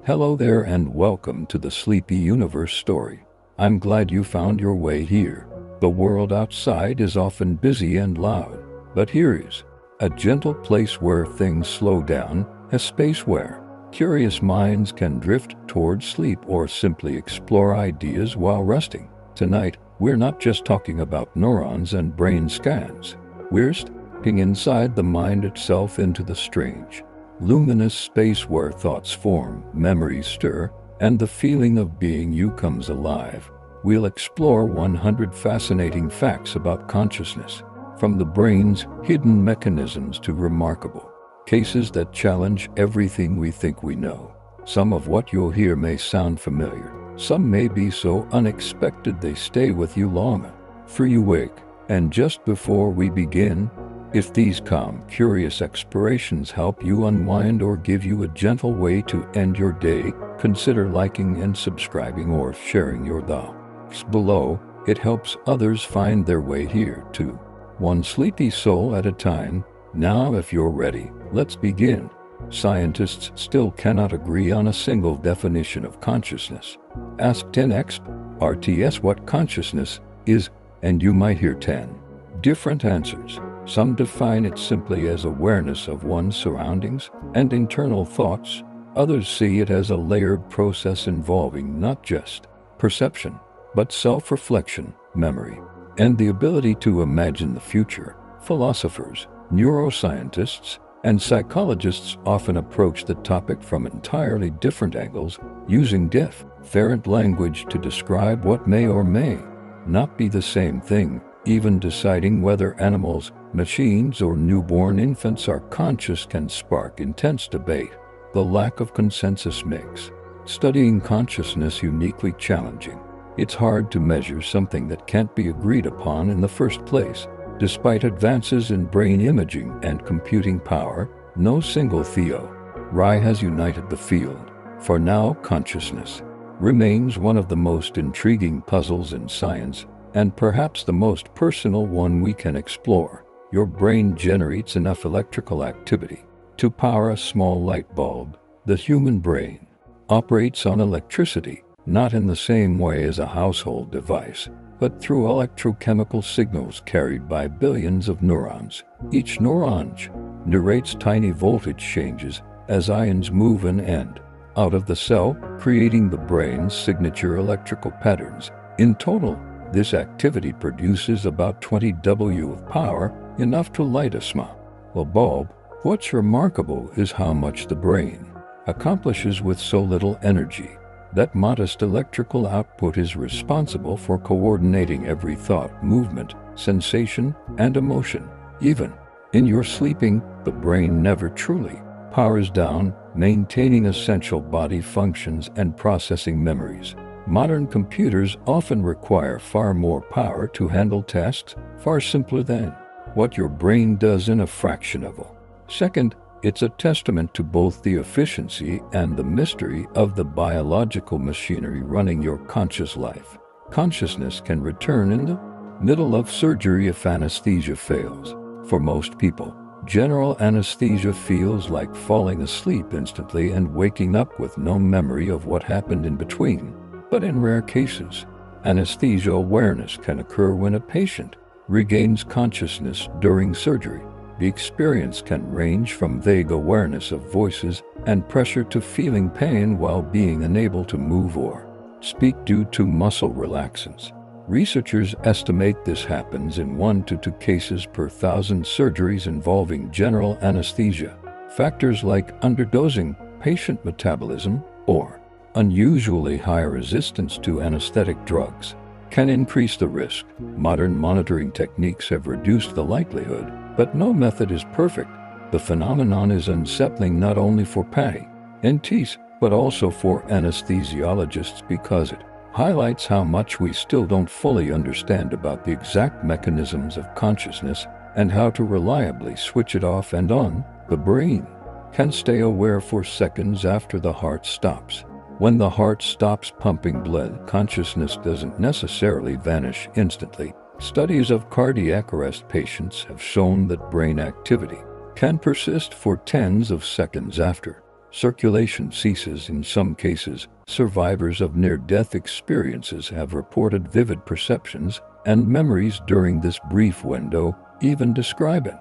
Hello there and welcome to the Sleepy Universe story. I'm glad you found your way here. The world outside is often busy and loud, but here is a gentle place where things slow down, a space where curious minds can drift towards sleep or simply explore ideas while resting. Tonight, we're not just talking about neurons and brain scans. We're stepping inside the mind itself into the strange, luminous space where thoughts form, memories stir, and the feeling of being you comes alive. We'll explore 100 fascinating facts about consciousness, from the brain's hidden mechanisms to remarkable cases that challenge everything we think we know. Some of what you'll hear may sound familiar. Some may be so unexpected they stay with you long after you wake. And just before we begin, if these calm, curious explorations help you unwind or give you a gentle way to end your day, consider liking and subscribing or sharing your thoughts below. It helps others find their way here too. One sleepy soul at a time. Now, if you're ready, let's begin. Scientists still cannot agree on a single definition of consciousness. Ask 10 experts what consciousness is, and you might hear 10 different answers. Some define it simply as awareness of one's surroundings and internal thoughts. Others see it as a layered process involving not just perception, but self-reflection, memory, and the ability to imagine the future. Philosophers, neuroscientists, and psychologists often approach the topic from entirely different angles, using different language to describe what may or may not be the same thing. Even deciding whether animals, machines, or newborn infants are conscious can spark intense debate. The lack of consensus makes studying consciousness uniquely challenging. It's hard to measure something that can't be agreed upon in the first place. Despite advances in brain imaging and computing power, no single theory has united the field. For now, consciousness remains one of the most intriguing puzzles in science, and perhaps the most personal one we can explore. Your brain generates enough electrical activity to power a small light bulb. The human brain operates on electricity, not in the same way as a household device, but through electrochemical signals carried by billions of neurons. Each neuron narrates tiny voltage changes as ions move in and out of the cell, creating the brain's signature electrical patterns. In total, this activity produces about 20 W of power, enough to light a small bulb. What's remarkable is how much the brain accomplishes with so little energy. That modest electrical output is responsible for coordinating every thought, movement, sensation, and emotion. Even in your sleeping, the brain never truly powers down, maintaining essential body functions and processing memories. Modern computers often require far more power to handle tasks far simpler than what your brain does in a fraction of a second. It's a testament to both the efficiency and the mystery of the biological machinery running your conscious life. Consciousness can return in the middle of surgery if anesthesia fails. For most people, general anesthesia feels like falling asleep instantly and waking up with no memory of what happened in between. But in rare cases, anesthesia awareness can occur when a patient regains consciousness during surgery. The experience can range from vague awareness of voices and pressure to feeling pain while being unable to move or speak due to muscle relaxants. Researchers estimate this happens in 1 to 2 cases per 1,000 surgeries involving general anesthesia. Factors like underdosing, patient metabolism, or unusually high resistance to anesthetic drugs can increase the risk. Modern monitoring techniques have reduced the likelihood, but no method is perfect. The phenomenon is unsettling not only for patients, but also for anesthesiologists because it highlights how much we still don't fully understand about the exact mechanisms of consciousness and how to reliably switch it off and on. The brain can stay aware for seconds after the heart stops. When the heart stops pumping blood, consciousness doesn't necessarily vanish instantly. Studies of cardiac arrest patients have shown that brain activity can persist for tens of seconds after Circulation ceases in some cases. Survivors of near-death experiences have reported vivid perceptions and memories during this brief window, even describing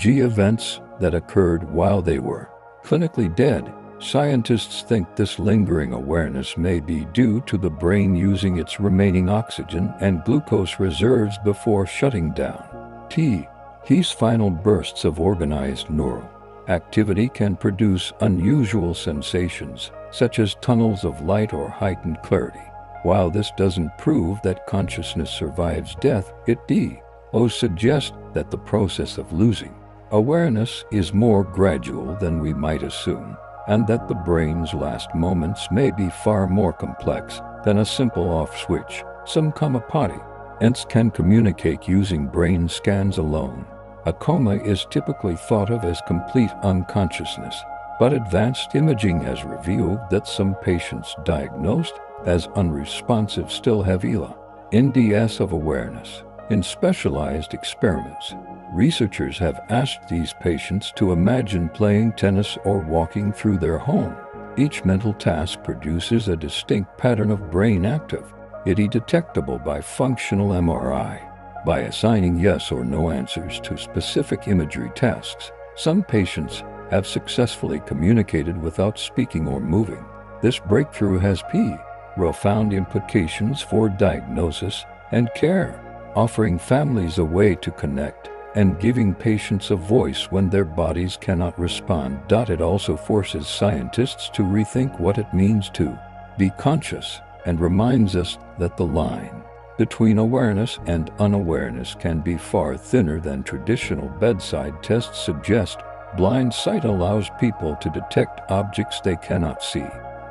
events that occurred while they were clinically dead. Scientists think this lingering awareness may be due to the brain using its remaining oxygen and glucose reserves before shutting down. These final bursts of organized neural activity can produce unusual sensations, such as tunnels of light or heightened clarity. While this doesn't prove that consciousness survives death, it does suggest that the process of losing awareness is more gradual than we might assume, and that the brain's last moments may be far more complex than a simple off switch. Some comapatients can communicate using brain scans alone. A coma is typically thought of as complete unconsciousness, but advanced imaging has revealed that some patients diagnosed as unresponsive still have NDS of awareness. In specialized experiments, researchers have asked these patients to imagine playing tennis or walking through their home. Each mental task produces a distinct pattern of brain activity detectable by functional MRI. By assigning yes or no answers to specific imagery tasks, some patients have successfully communicated without speaking or moving. This breakthrough has profound implications for diagnosis and care, offering families a way to connect and giving patients a voice when their bodies cannot respond. It also forces scientists to rethink what it means to be conscious and reminds us that the line between awareness and unawareness can be far thinner than traditional bedside tests suggest. Blind sight allows people to detect objects they cannot see.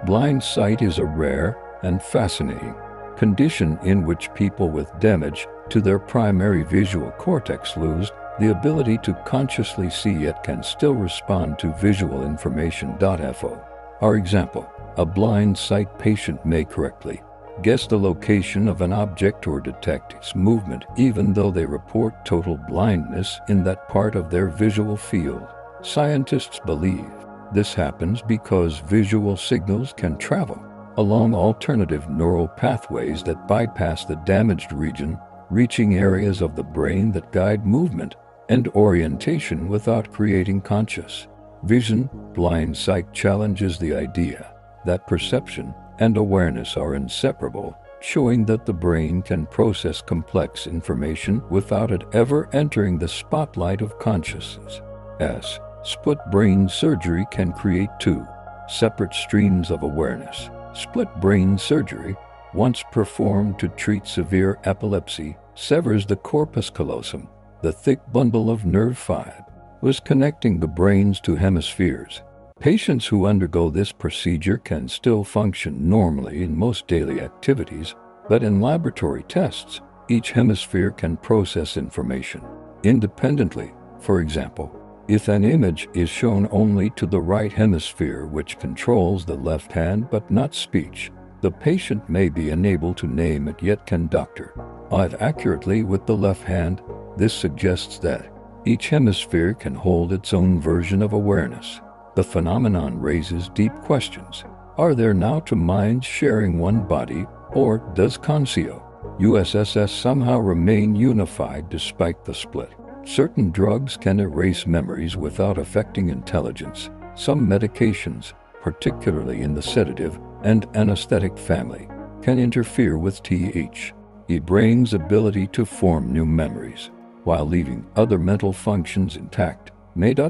Blind sight is a rare and fascinating condition in which people with damage to their primary visual cortex lose the ability to consciously see yet can still respond to visual information. For example, a blind sight patient may correctly guess the location of an object or detect its movement even though they report total blindness in that part of their visual field. Scientists believe this happens because visual signals can travel along alternative neural pathways that bypass the damaged region, reaching areas of the brain that guide movement and orientation without creating conscious vision. Blind sight challenges the idea that perception and awareness are inseparable, showing that the brain can process complex information without it ever entering the spotlight of consciousness. Split brain surgery can create two separate streams of awareness. Split brain surgery, once performed to treat severe epilepsy, severs the corpus callosum, the thick bundle of nerve fibers connecting the brain's two hemispheres. Patients who undergo this procedure can still function normally in most daily activities, but in laboratory tests, each hemisphere can process information independently. For example, if an image is shown only to the right hemisphere, which controls the left hand but not speech, the patient may be unable to name it yet can doctor it accurately with the left hand. This suggests that each hemisphere can hold its own version of awareness. The phenomenon raises deep questions. Are there now two minds sharing one body, or does consciousness somehow remain unified despite the split? Certain drugs can erase memories without affecting intelligence. Some medications, particularly in the sedative and anesthetic family, can interfere with the brain's ability to form new memories, while leaving other mental functions intact.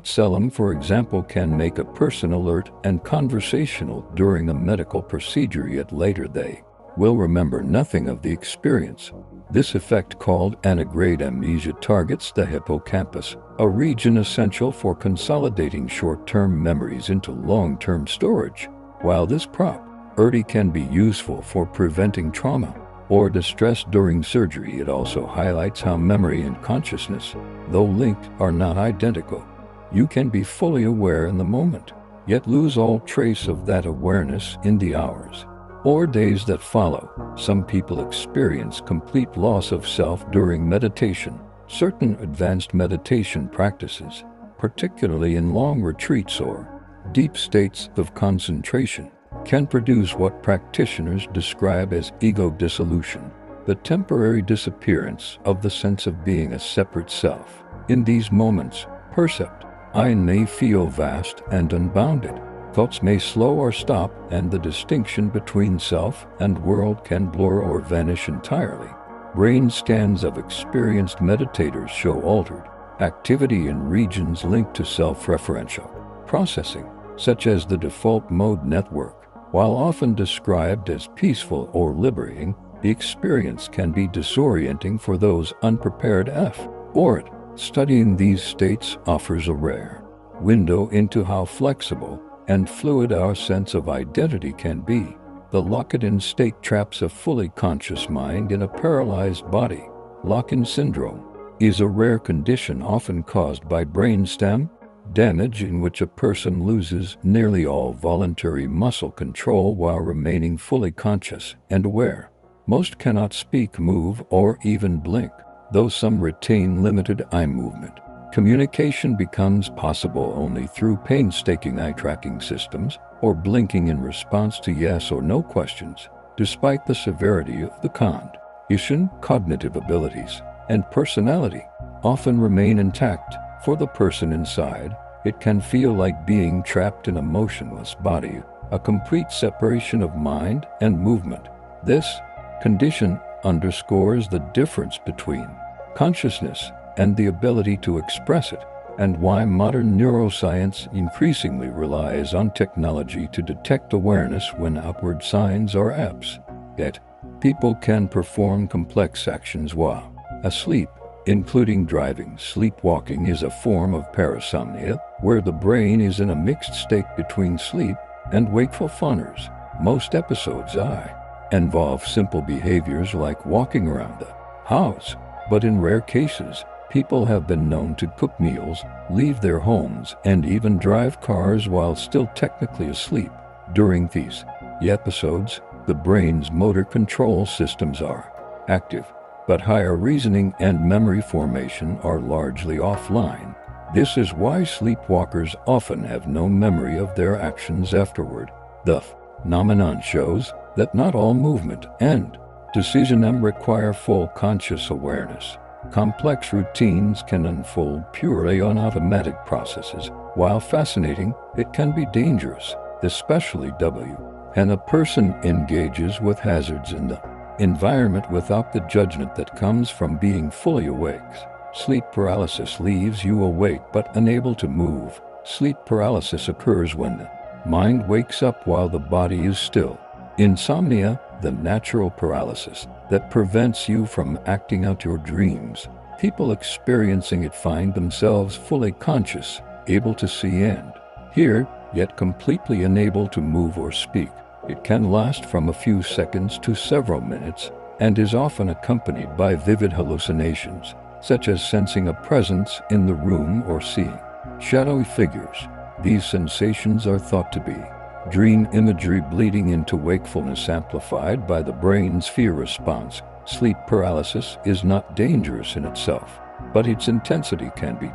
Selim, for example, can make a person alert and conversational during a medical procedure, yet later they will remember nothing of the experience. This effect, called antegrade amnesia, targets the hippocampus, a region essential for consolidating short-term memories into long-term storage. While this property can be useful for preventing trauma or distress during surgery, it also highlights how memory and consciousness, though linked, are not identical. You can be fully aware in the moment, yet lose all trace of that awareness in the hours or days that follow. Some people experience complete loss of self during meditation. Certain advanced meditation practices, particularly in long retreats or Deep states of concentration can produce what practitioners describe as ego dissolution, the temporary disappearance of the sense of being a separate self. In these moments, percept, I may feel vast and unbounded. Thoughts may slow or stop, and the distinction between self and world can blur or vanish entirely. Brain scans of experienced meditators show altered activity in regions linked to self-referential processing, such as the default mode network. While often described as peaceful or liberating, the experience can be disorienting for those unprepared for it. Studying these states offers a rare window into how flexible and fluid our sense of identity can be. The locked-in state traps a fully conscious mind in a paralyzed body. Lock-in syndrome is a rare condition often caused by brainstem damage in which a person loses nearly all voluntary muscle control while remaining fully conscious and aware. Most cannot speak, move, or even blink, though some retain limited eye movement. Communication becomes possible only through painstaking eye-tracking systems or blinking in response to yes or no questions. Despite the severity of the condition, cognitive abilities and personality often remain intact. For the person inside, it can feel like being trapped in a motionless body, a complete separation of mind and movement. This condition underscores the difference between consciousness and the ability to express it, and why modern neuroscience increasingly relies on technology to detect awareness when outward signs are absent. Yet, people can perform complex actions while asleep, including driving. Sleepwalking is a form of parasomnia, where the brain is in a mixed state between sleep and wakefulness. Most episodes involve simple behaviors like walking around the house, but in rare cases, people have been known to cook meals, leave their homes, and even drive cars while still technically asleep. During these episodes, the brain's motor control systems are active, but higher reasoning and memory formation are largely offline. This is why sleepwalkers often have no memory of their actions afterward. The phenomenon shows that not all movement and decision require full conscious awareness. Complex routines can unfold purely on automatic processes. While fascinating, it can be dangerous, especially when a person engages with hazards in the environment without the judgment that comes from being fully awake. Sleep paralysis leaves you awake but unable to move. Sleep paralysis occurs when the mind wakes up while the body is still. Insomnia, the natural paralysis that prevents you from acting out your dreams. People experiencing it find themselves fully conscious, able to see and hear, yet completely unable to move or speak. It can last from a few seconds to several minutes and is often accompanied by vivid hallucinations, such as sensing a presence in the room or seeing shadowy figures. These sensations are thought to be dream imagery bleeding into wakefulness, amplified by the brain's fear response. Sleep paralysis is not dangerous in itself, but its intensity can be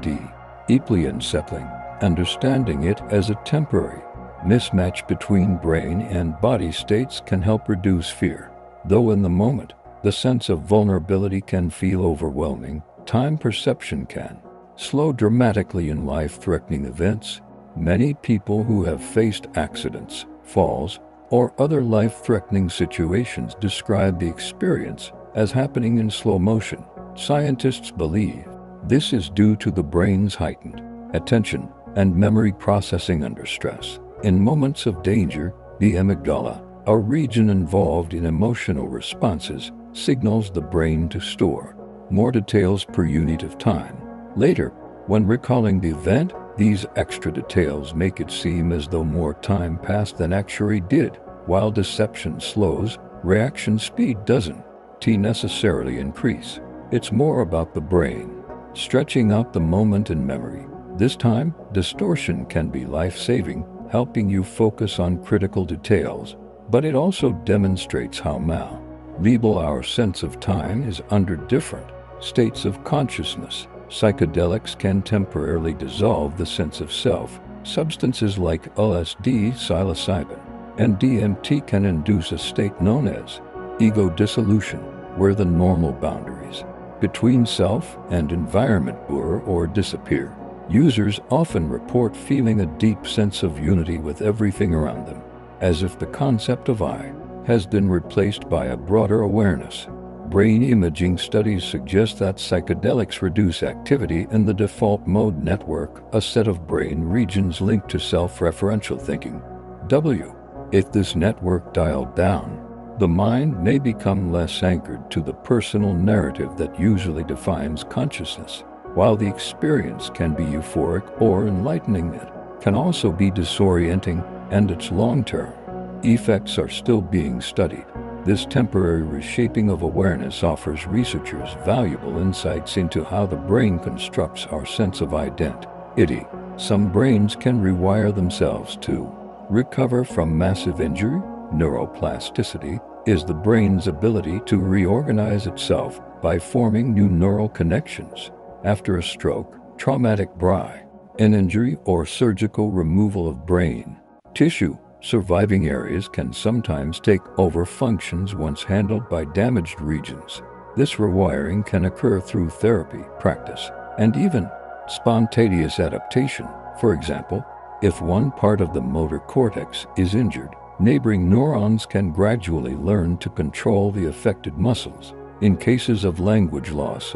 deeply unsettling. Understanding it as a temporary mismatch between brain and body states can help reduce fear. Though in the moment, the sense of vulnerability can feel overwhelming, time perception can slow dramatically in life-threatening events. Many people who have faced accidents, falls, or other life-threatening situations describe the experience as happening in slow motion. Scientists believe this is due to the brain's heightened attention and memory processing under stress. In moments of danger, the amygdala, a region involved in emotional responses, signals the brain to store more details per unit of time. Later, when recalling the event, these extra details make it seem as though more time passed than actually did. While deception slows, reaction speed doesn't necessarily increase. It's more about the brain stretching out the moment in memory. This time, distortion can be life-saving, helping you focus on critical details, but it also demonstrates how malleable our sense of time is under different states of consciousness. Psychedelics can temporarily dissolve the sense of self, Substances like LSD, psilocybin, and DMT can induce a state known as ego dissolution, where the normal boundaries between self and environment blur or disappear. Users often report feeling a deep sense of unity with everything around them, as if the concept of I has been replaced by a broader awareness. Brain imaging studies suggest that psychedelics reduce activity in the default mode network, a set of brain regions linked to self-referential thinking. If this network dialed down, the mind may become less anchored to the personal narrative that usually defines consciousness. While the experience can be euphoric or enlightening, it can also be disorienting, and its long-term effects are still being studied. This temporary reshaping of awareness offers researchers valuable insights into how the brain constructs our sense of identity. Some brains can rewire themselves to recover from massive injury. Neuroplasticity is the brain's ability to reorganize itself by forming new neural connections after a stroke, traumatic brain injury, or surgical removal of brain tissue. Surviving areas can sometimes take over functions once handled by damaged regions. This rewiring can occur through therapy, practice, and even spontaneous adaptation. For example, if one part of the motor cortex is injured, neighboring neurons can gradually learn to control the affected muscles. In cases of language loss,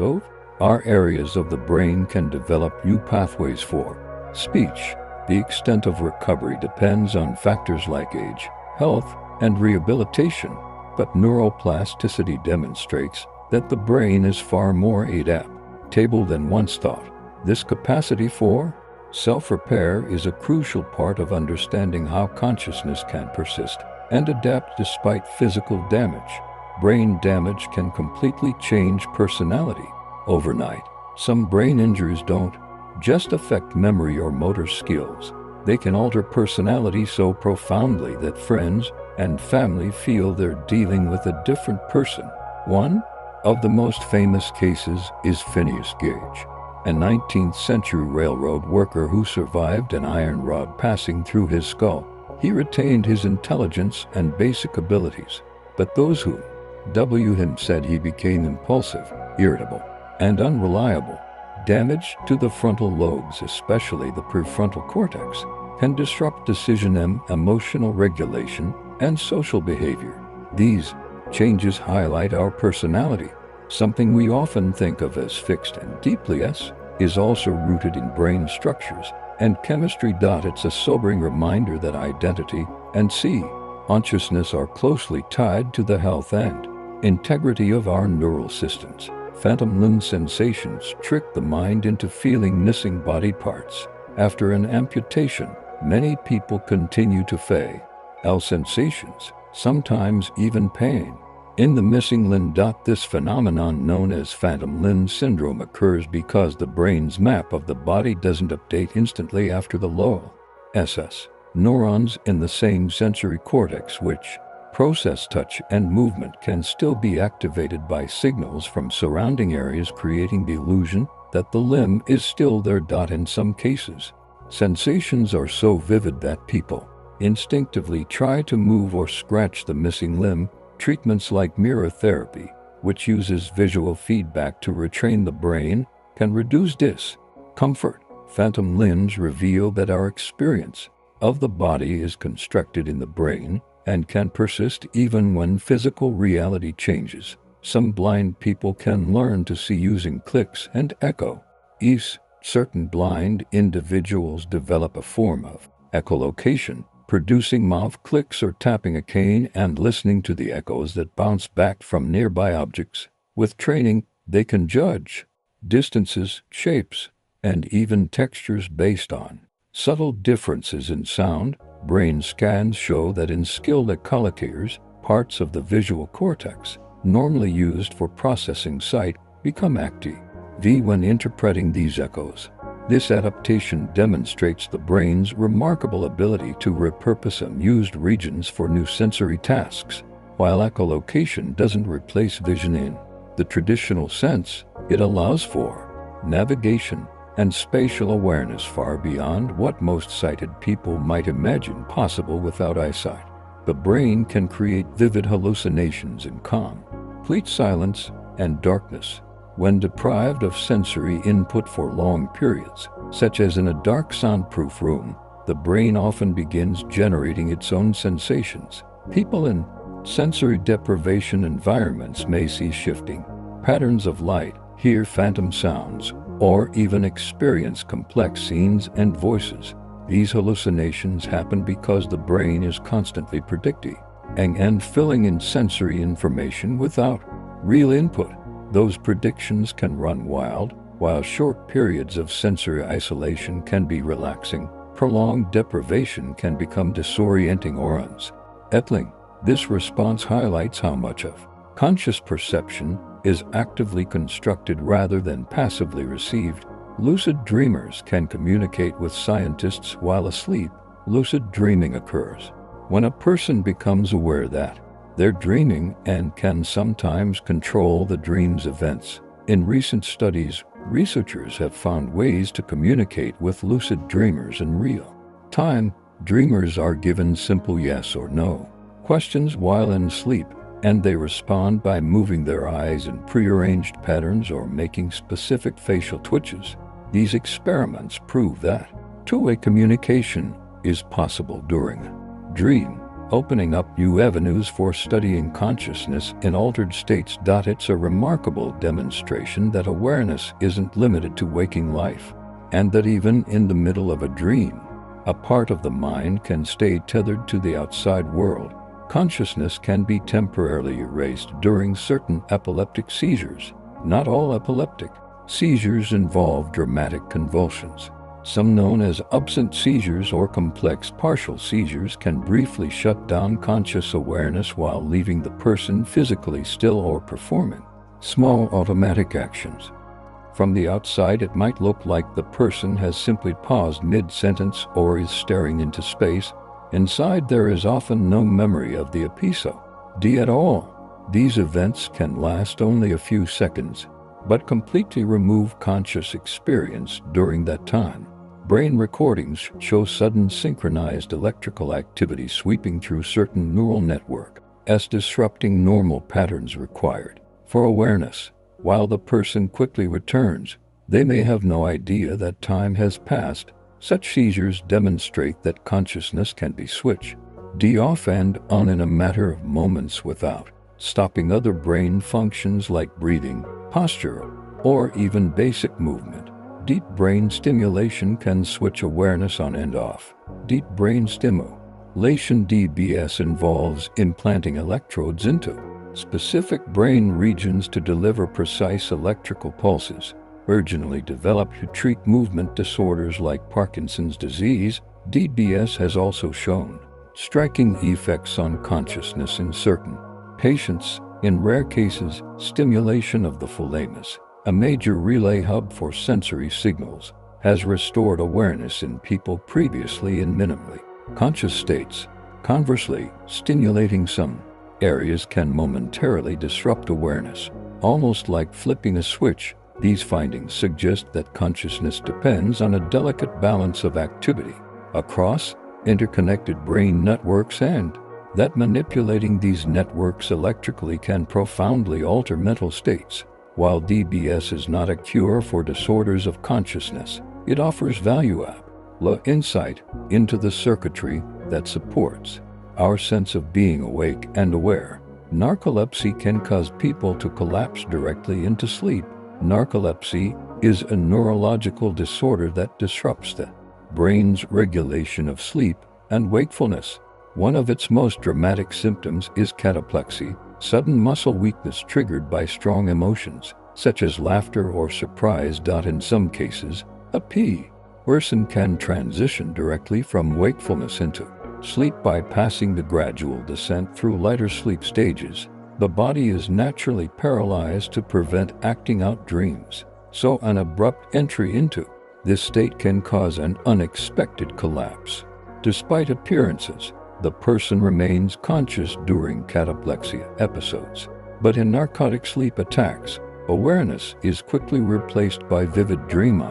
our areas of the brain can develop new pathways for speech. The extent of recovery depends on factors like age, health, and rehabilitation, but neuroplasticity demonstrates that the brain is far more adaptable than once thought. This capacity for self-repair is a crucial part of understanding how consciousness can persist and adapt despite physical damage. Brain damage can completely change personality overnight. Some brain injuries don't just affect memory or motor skills. They can alter personality so profoundly that friends and family feel they're dealing with a different person. One of the most famous cases is Phineas Gage, a 19th century railroad worker who survived an iron rod passing through his skull. He retained his intelligence and basic abilities, but those who knew him said he became impulsive, irritable, and unreliable. Damage to the frontal lobes, especially the prefrontal cortex, can disrupt decision and emotional regulation and social behavior. These changes highlight our personality. Something we often think of as fixed and deeply is also rooted in brain structures and chemistry. It's a sobering reminder that identity and consciousness are closely tied to the health and integrity of our neural systems. Phantom limb sensations trick the mind into feeling missing body parts. After an amputation, many people continue to feel sensations, sometimes even pain, in the missing limb. This phenomenon, known as phantom limb syndrome, occurs because the brain's map of the body doesn't update instantly after the loss. Neurons in the same sensory cortex which process touch and movement can still be activated by signals from surrounding areas, creating the illusion that the limb is still there. In some cases, sensations are so vivid that people instinctively try to move or scratch the missing limb. Treatments like mirror therapy, which uses visual feedback to retrain the brain, can reduce discomfort. Phantom limbs reveal that our experience of the body is constructed in the brain and can persist even when physical reality changes. Some blind people can learn to see using clicks and echoes. Certain blind individuals develop a form of echolocation, producing mouth clicks or tapping a cane and listening to the echoes that bounce back from nearby objects. With training, they can judge distances, shapes, and even textures based on subtle differences in sound. Brain scans show that in skilled echolocators, parts of the visual cortex, normally used for processing sight, become active when interpreting these echoes. This adaptation demonstrates the brain's remarkable ability to repurpose unused regions for new sensory tasks. While echolocation doesn't replace vision in the traditional sense, it allows for navigation, and spatial awareness far beyond what most sighted people might imagine possible without eyesight. The brain can create vivid hallucinations in calm, complete silence, and darkness. When deprived of sensory input for long periods, such as in a dark soundproof room, the brain often begins generating its own sensations. People in sensory deprivation environments may see shifting patterns of light, hear phantom sounds, or even experience complex scenes and voices. These hallucinations happen because the brain is constantly predicting and filling in sensory information without real input. Those predictions can run wild, while short periods of sensory isolation can be relaxing. Prolonged deprivation can become disorienting or unsettling. This response highlights how much of conscious perception is actively constructed rather than passively received. Lucid dreamers can communicate with scientists while asleep. Lucid dreaming occurs when a person becomes aware that they're dreaming and can sometimes control the dream's events. In recent studies, researchers have found ways to communicate with lucid dreamers in real time. Dreamers are given simple yes or no questions while in sleep, and they respond by moving their eyes in prearranged patterns or making specific facial twitches. These experiments prove that two-way communication is possible during a dream, opening up new avenues for studying consciousness in altered states. It's a remarkable demonstration that awareness isn't limited to waking life, and that even in the middle of a dream, a part of the mind can stay tethered to the outside world. Consciousness can be temporarily erased during certain epileptic seizures. Not all epileptic seizures involve dramatic convulsions. Some, known as absent seizures or complex partial seizures, can briefly shut down conscious awareness while leaving the person physically still or performing small automatic actions. From the outside, it might look like the person has simply paused mid-sentence or is staring into space. Inside, there is often no memory of the episode at all. These events can last only a few seconds, but completely remove conscious experience during that time. Brain recordings show sudden synchronized electrical activity sweeping through certain neural networks, disrupting normal patterns required for awareness. While the person quickly returns, they may have no idea that time has passed. Such seizures demonstrate that consciousness can be switched off and on in a matter of moments without stopping other brain functions like breathing, posture, or even basic movement. Deep brain stimulation can switch awareness on and off. Deep brain stimulation (DBS) involves implanting electrodes into specific brain regions to deliver precise electrical pulses. Originally developed to treat movement disorders like Parkinson's disease, DBS has also shown striking effects on consciousness in certain patients. In rare cases, stimulation of the thalamus, a major relay hub for sensory signals, has restored awareness in people previously in minimally conscious states. Conversely, stimulating some areas can momentarily disrupt awareness, almost like flipping a switch. These findings suggest that consciousness depends on a delicate balance of activity across interconnected brain networks, and that manipulating these networks electrically can profoundly alter mental states. While DBS is not a cure for disorders of consciousness, it offers valuable insight into the circuitry that supports our sense of being awake and aware. Narcolepsy can cause people to collapse directly into sleep. Narcolepsy is a neurological disorder that disrupts the brain's regulation of sleep and wakefulness. One of its most dramatic symptoms is cataplexy, sudden muscle weakness triggered by strong emotions, such as laughter or surprise. In some cases, a person can transition directly from wakefulness into sleep by passing the gradual descent through lighter sleep stages. The body is naturally paralyzed to prevent acting out dreams, so an abrupt entry into this state can cause an unexpected collapse. Despite appearances, the person remains conscious during cataplexy episodes, but in narcotic sleep attacks, awareness is quickly replaced by vivid dream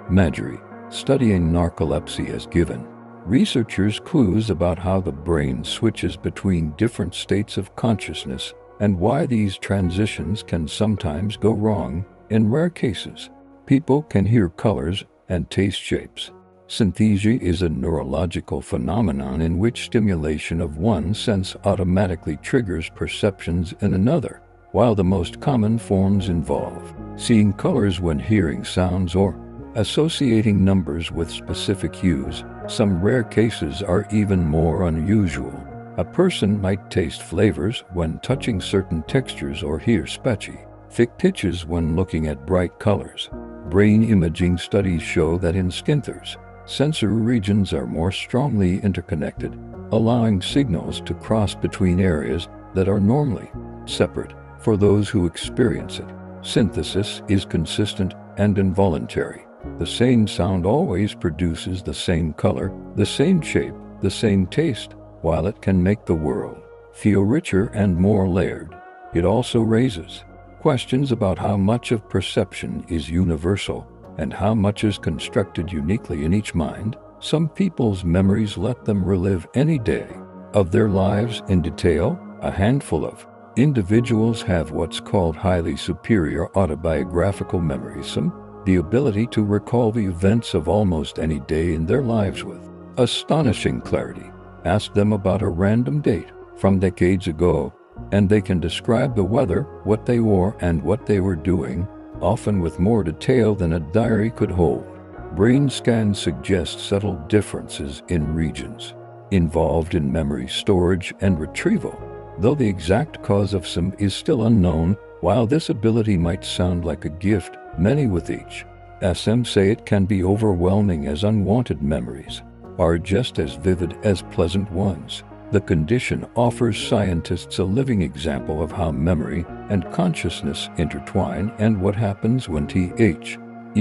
Marjorie, studying narcolepsy, has given researchers clues about how the brain switches between different states of consciousness and why these transitions can sometimes go wrong. In rare cases, people can hear colors and taste shapes. Synesthesia is a neurological phenomenon in which stimulation of one sense automatically triggers perceptions in another. While the most common forms involve seeing colors when hearing sounds or associating numbers with specific hues, some rare cases are even more unusual. A person might taste flavors when touching certain textures or hear specific pitches when looking at bright colors. Brain imaging studies show that in skinthers, sensory regions are more strongly interconnected, allowing signals to cross between areas that are normally separate for those who experience it. Synthesis is consistent and involuntary. The same sound always produces the same color, the same shape, the same taste. While it can make the world feel richer and more layered, it also raises questions about how much of perception is universal and how much is constructed uniquely in each mind. Some people's memories let them relive any day of their lives in detail. A handful of individuals have what's called highly superior autobiographical memory, the ability to recall the events of almost any day in their lives with astonishing clarity. Ask them about a random date from decades ago, and they can describe the weather, what they wore, and what they were doing, often with more detail than a diary could hold. Brain scans suggest subtle differences in regions involved in memory storage and retrieval, though the exact cause of some is still unknown. While this ability might sound like a gift, many with each SM say it can be overwhelming, as unwanted memories are just as vivid as pleasant ones. The condition offers scientists a living example of how memory and consciousness intertwine and what happens when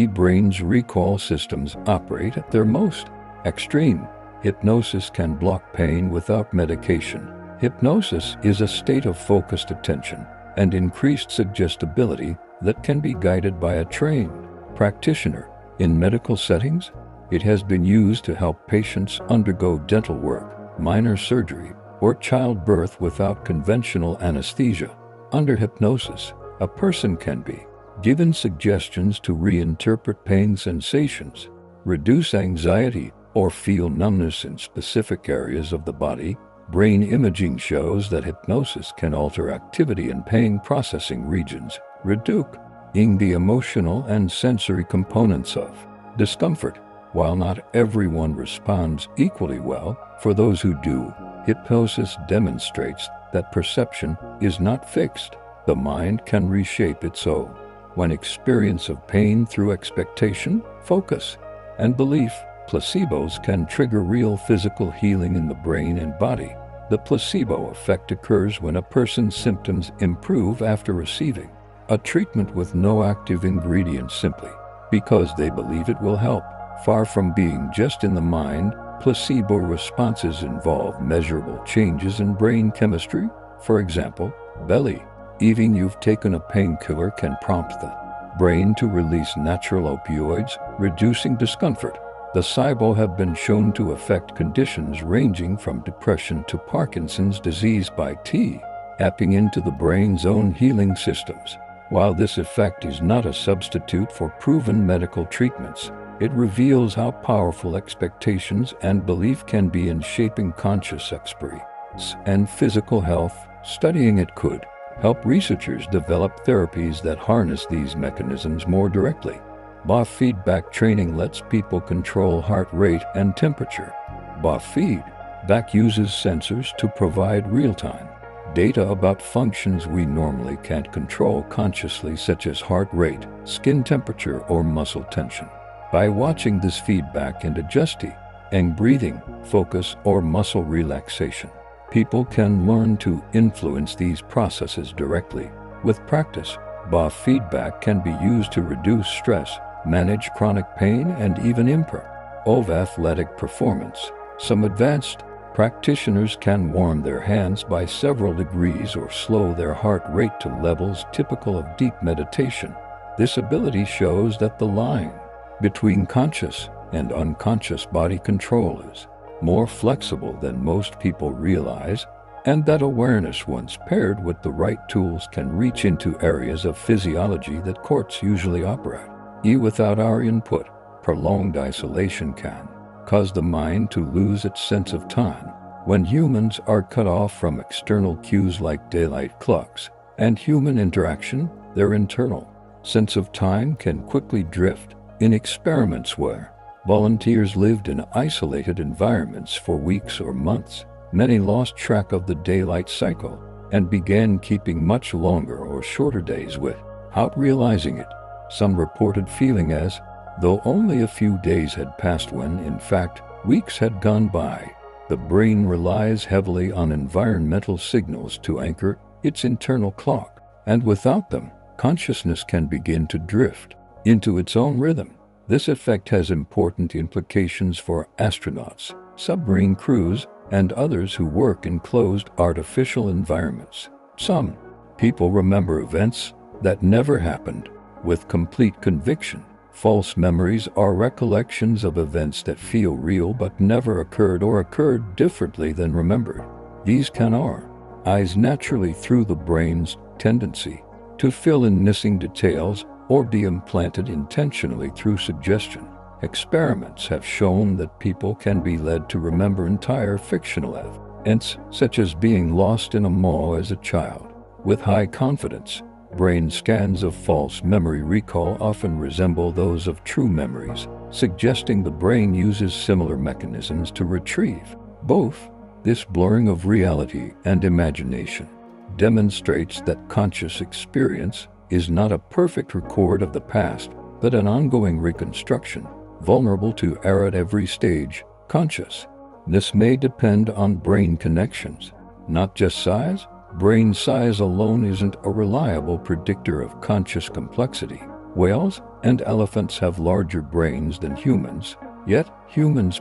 brain's recall systems operate at their most extreme. Hypnosis can block pain without medication. Hypnosis is a state of focused attention and increased suggestibility that can be guided by a trained practitioner. In medical settings, it has been used to help patients undergo dental work, minor surgery, or childbirth without conventional anesthesia. Under hypnosis, a person can be given suggestions to reinterpret pain sensations, reduce anxiety, or feel numbness in specific areas of the body. Brain imaging shows that hypnosis can alter activity in pain processing regions, reducing the emotional and sensory components of discomfort. While not everyone responds equally well, for those who do, hypnosis demonstrates that perception is not fixed. The mind can reshape it so when experience of pain through expectation, focus, and belief. Placebos can trigger real physical healing in the brain and body. The placebo effect occurs when a person's symptoms improve after receiving a treatment with no active ingredient simply because they believe it will help. Far from being just in the mind, placebo responses involve measurable changes in brain chemistry. For example, believing you've taken a painkiller can prompt the brain to release natural opioids, reducing discomfort. The placebo have been shown to affect conditions ranging from depression to Parkinson's disease by tapping into the brain's own healing systems. While this effect is not a substitute for proven medical treatments, it reveals how powerful expectations and belief can be in shaping conscious experience and physical health. Studying it could help researchers develop therapies that harness these mechanisms more directly. Biofeedback training lets people control heart rate and temperature. Biofeedback uses sensors to provide real-time data about functions we normally can't control consciously, such as heart rate, skin temperature, or muscle tension. By watching this feedback and adjusting breathing, focus, or muscle relaxation, people can learn to influence these processes directly. With practice, biofeedback can be used to reduce stress, manage chronic pain, and even improve athletic performance. Some advanced practitioners can warm their hands by several degrees or slow their heart rate to levels typical of deep meditation. This ability shows that the line between conscious and unconscious body control is more flexible than most people realize, and that awareness, once paired with the right tools, can reach into areas of physiology that courts usually operate. Without our input, prolonged isolation can cause the mind to lose its sense of time. When humans are cut off from external cues like daylight clocks and human interaction, their internal sense of time can quickly drift. In experiments where volunteers lived in isolated environments for weeks or months, many lost track of the daylight cycle and began keeping much longer or shorter days without realizing it. Some reported feeling as though only a few days had passed when, in fact, weeks had gone by. The brain relies heavily on environmental signals to anchor its internal clock, and without them, consciousness can begin to drift into its own rhythm. This effect has important implications for astronauts, submarine crews, and others who work in closed artificial environments. Some people remember events that never happened with complete conviction. False memories are recollections of events that feel real but never occurred or occurred differently than remembered. These can arise naturally through the brain's tendency to fill in missing details or be implanted intentionally through suggestion. Experiments have shown that people can be led to remember entire fictional events, such as being lost in a mall as a child, with high confidence. Brain scans of false memory recall often resemble those of true memories, suggesting the brain uses similar mechanisms to retrieve both. This blurring of reality and imagination demonstrates that conscious experience is not a perfect record of the past, but an ongoing reconstruction, vulnerable to error at every stage. Consciousness may depend on brain connections, not just size. Brain size alone isn't a reliable predictor of conscious complexity. Whales and elephants have larger brains than humans, yet humans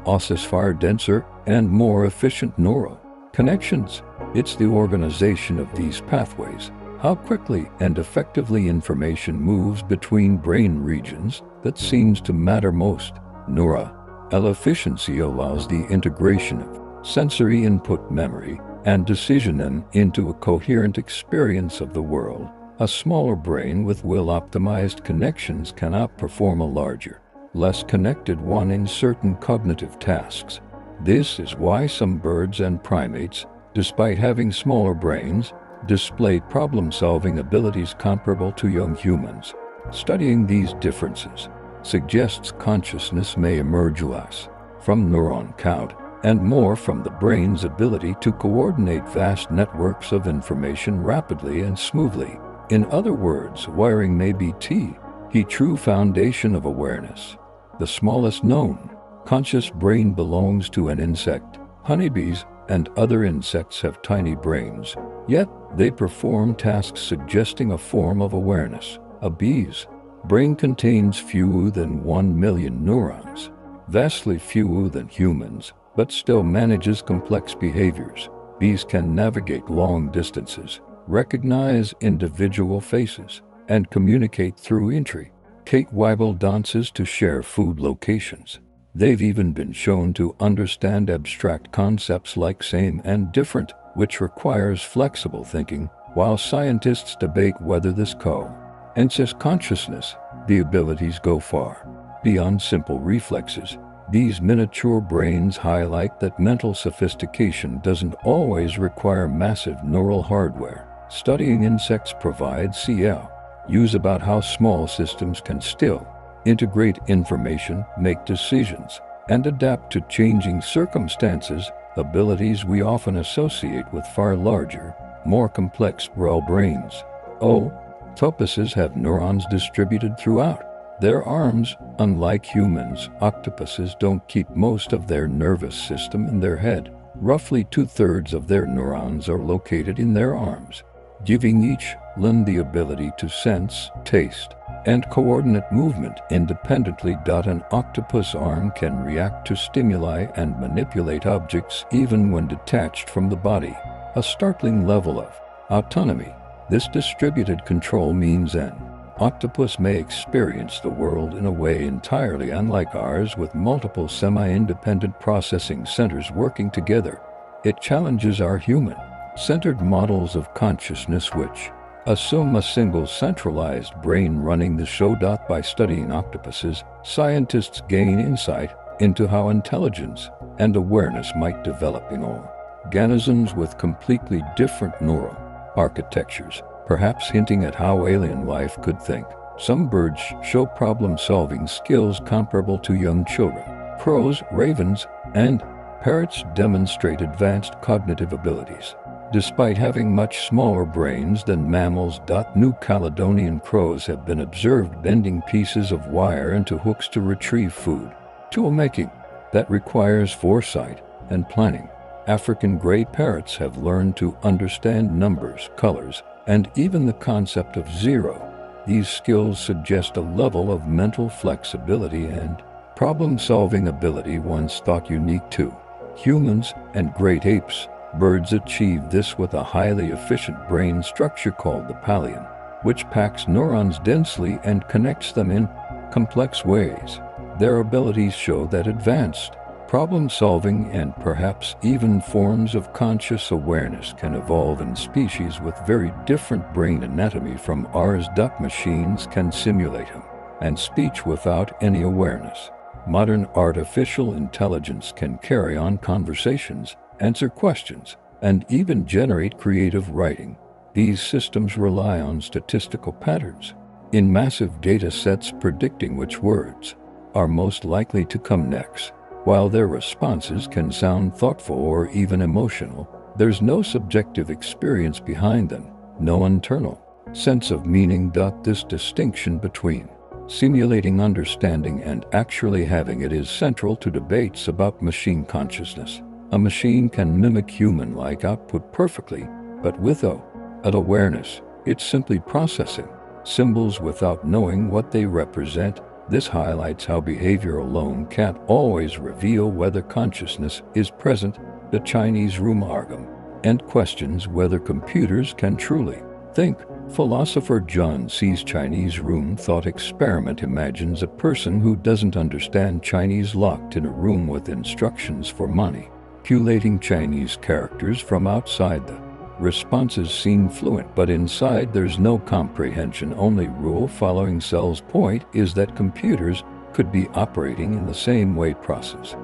possess far denser and more efficient neural connections. It's the organization of these pathways, how quickly and effectively information moves between brain regions, that seems to matter most. Neural efficiency allows the integration of sensory input, memory, and decision into a coherent experience of the world. A smaller brain with well-optimized connections can outperform a larger, less connected one in certain cognitive tasks. This is why some birds and primates, despite having smaller brains, display problem-solving abilities comparable to young humans. Studying these differences suggests consciousness may emerge less from neuron count and more from the brain's ability to coordinate vast networks of information rapidly and smoothly. In other words, wiring may be the true foundation of awareness. The smallest known conscious brain belongs to an insect. Honeybees and other insects have tiny brains, yet they perform tasks suggesting a form of awareness. A bee's brain contains fewer than 1 million neurons, vastly fewer than humans, but still manages complex behaviors. Bees can navigate long distances, recognize individual faces, and communicate through intricate wibble dances to share food locations. They've even been shown to understand abstract concepts like same and different, which requires flexible thinking. While scientists debate whether this coexistence consciousness, the abilities go far beyond simple reflexes. These miniature brains highlight that mental sophistication doesn't always require massive neural hardware. Studying insects provides clues about how small systems can still integrate information, make decisions, and adapt to changing circumstances, abilities we often associate with far larger, more complex brains. Octopuses have neurons distributed throughout their arms. Unlike humans, octopuses don't keep most of their nervous system in their head. Roughly 2/3 of their neurons are located in their arms, giving each limb the ability to sense, taste, and coordinate movement independently. An octopus arm can react to stimuli and manipulate objects even when detached from the body, a startling level of autonomy. This distributed control means an Octopus may experience the world in a way entirely unlike ours, with multiple semi-independent processing centers working together. It challenges our human-centered models of consciousness, which assume a single centralized brain running the show. By studying octopuses, scientists gain insight into how intelligence and awareness might develop in organisms with completely different neural architectures, perhaps hinting at how alien life could think. Some birds show problem-solving skills comparable to young children. Crows, ravens, and parrots demonstrate advanced cognitive abilities, despite having much smaller brains than mammals. New Caledonian crows have been observed bending pieces of wire into hooks to retrieve food, tool-making that requires foresight and planning. African gray parrots have learned to understand numbers, colors, and even the concept of zero. These skills suggest a level of mental flexibility and problem-solving ability once thought unique to humans and great apes. Birds achieve this with a highly efficient brain structure called the pallium, which packs neurons densely and connects them in complex ways. Their abilities show that advanced problem-solving and perhaps even forms of conscious awareness can evolve in species with very different brain anatomy from ours. Machines can simulate him and speech without any awareness. Modern artificial intelligence can carry on conversations, answer questions, and even generate creative writing. These systems rely on statistical patterns in massive data sets, predicting which words are most likely to come next. While their responses can sound thoughtful or even emotional, there's no subjective experience behind them, no internal sense of meaning. This distinction between simulating understanding and actually having it is central to debates about machine consciousness. A machine can mimic human-like output perfectly, but without awareness, it's simply processing symbols without knowing what they represent. This highlights how behavior alone can't always reveal whether consciousness is present. The Chinese room argument and questions whether computers can truly think. Philosopher John C's Chinese room thought experiment imagines a person who doesn't understand Chinese locked in a room with instructions for manipulating Chinese characters from outside. The responses seem fluent, but inside there's no comprehension, only rule following. Cell's point is that computers could be operating in the same way, processing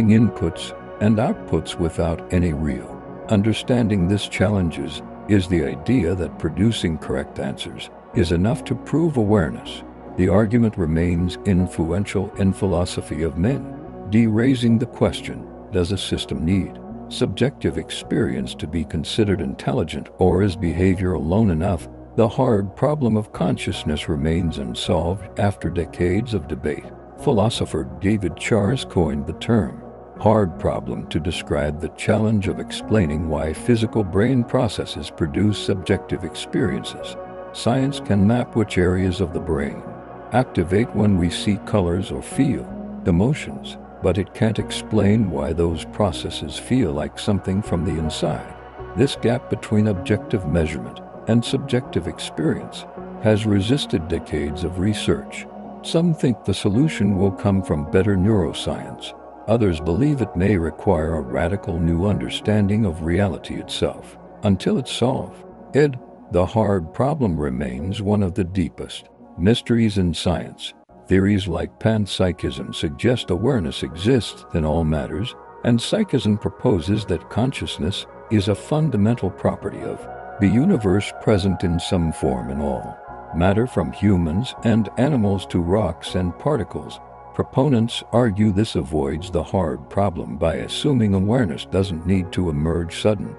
inputs and outputs without any real understanding. This challenges is the idea that producing correct answers is enough to prove awareness. The argument remains influential in philosophy of men, raising the question, does a system need subjective experience to be considered intelligent, or is behavior alone enough? The hard problem of consciousness remains unsolved. After decades of debate, philosopher David Charles coined the term hard problem to describe the challenge of explaining why physical brain processes produce subjective experiences. Science can map which areas of the brain activate when we see colors or feel emotions, but it can't explain why those processes feel like something from the inside. This gap between objective measurement and subjective experience has resisted decades of research. Some think the solution will come from better neuroscience. Others believe it may require a radical new understanding of reality itself. Until it's solved, the hard problem remains one of the deepest mysteries in science. Theories like panpsychism suggest awareness exists in all matters, and psychism proposes that consciousness is a fundamental property of the universe, present in some form in all matter, from humans and animals to rocks and particles. Proponents argue this avoids the hard problem by assuming awareness doesn't need to emerge suddenly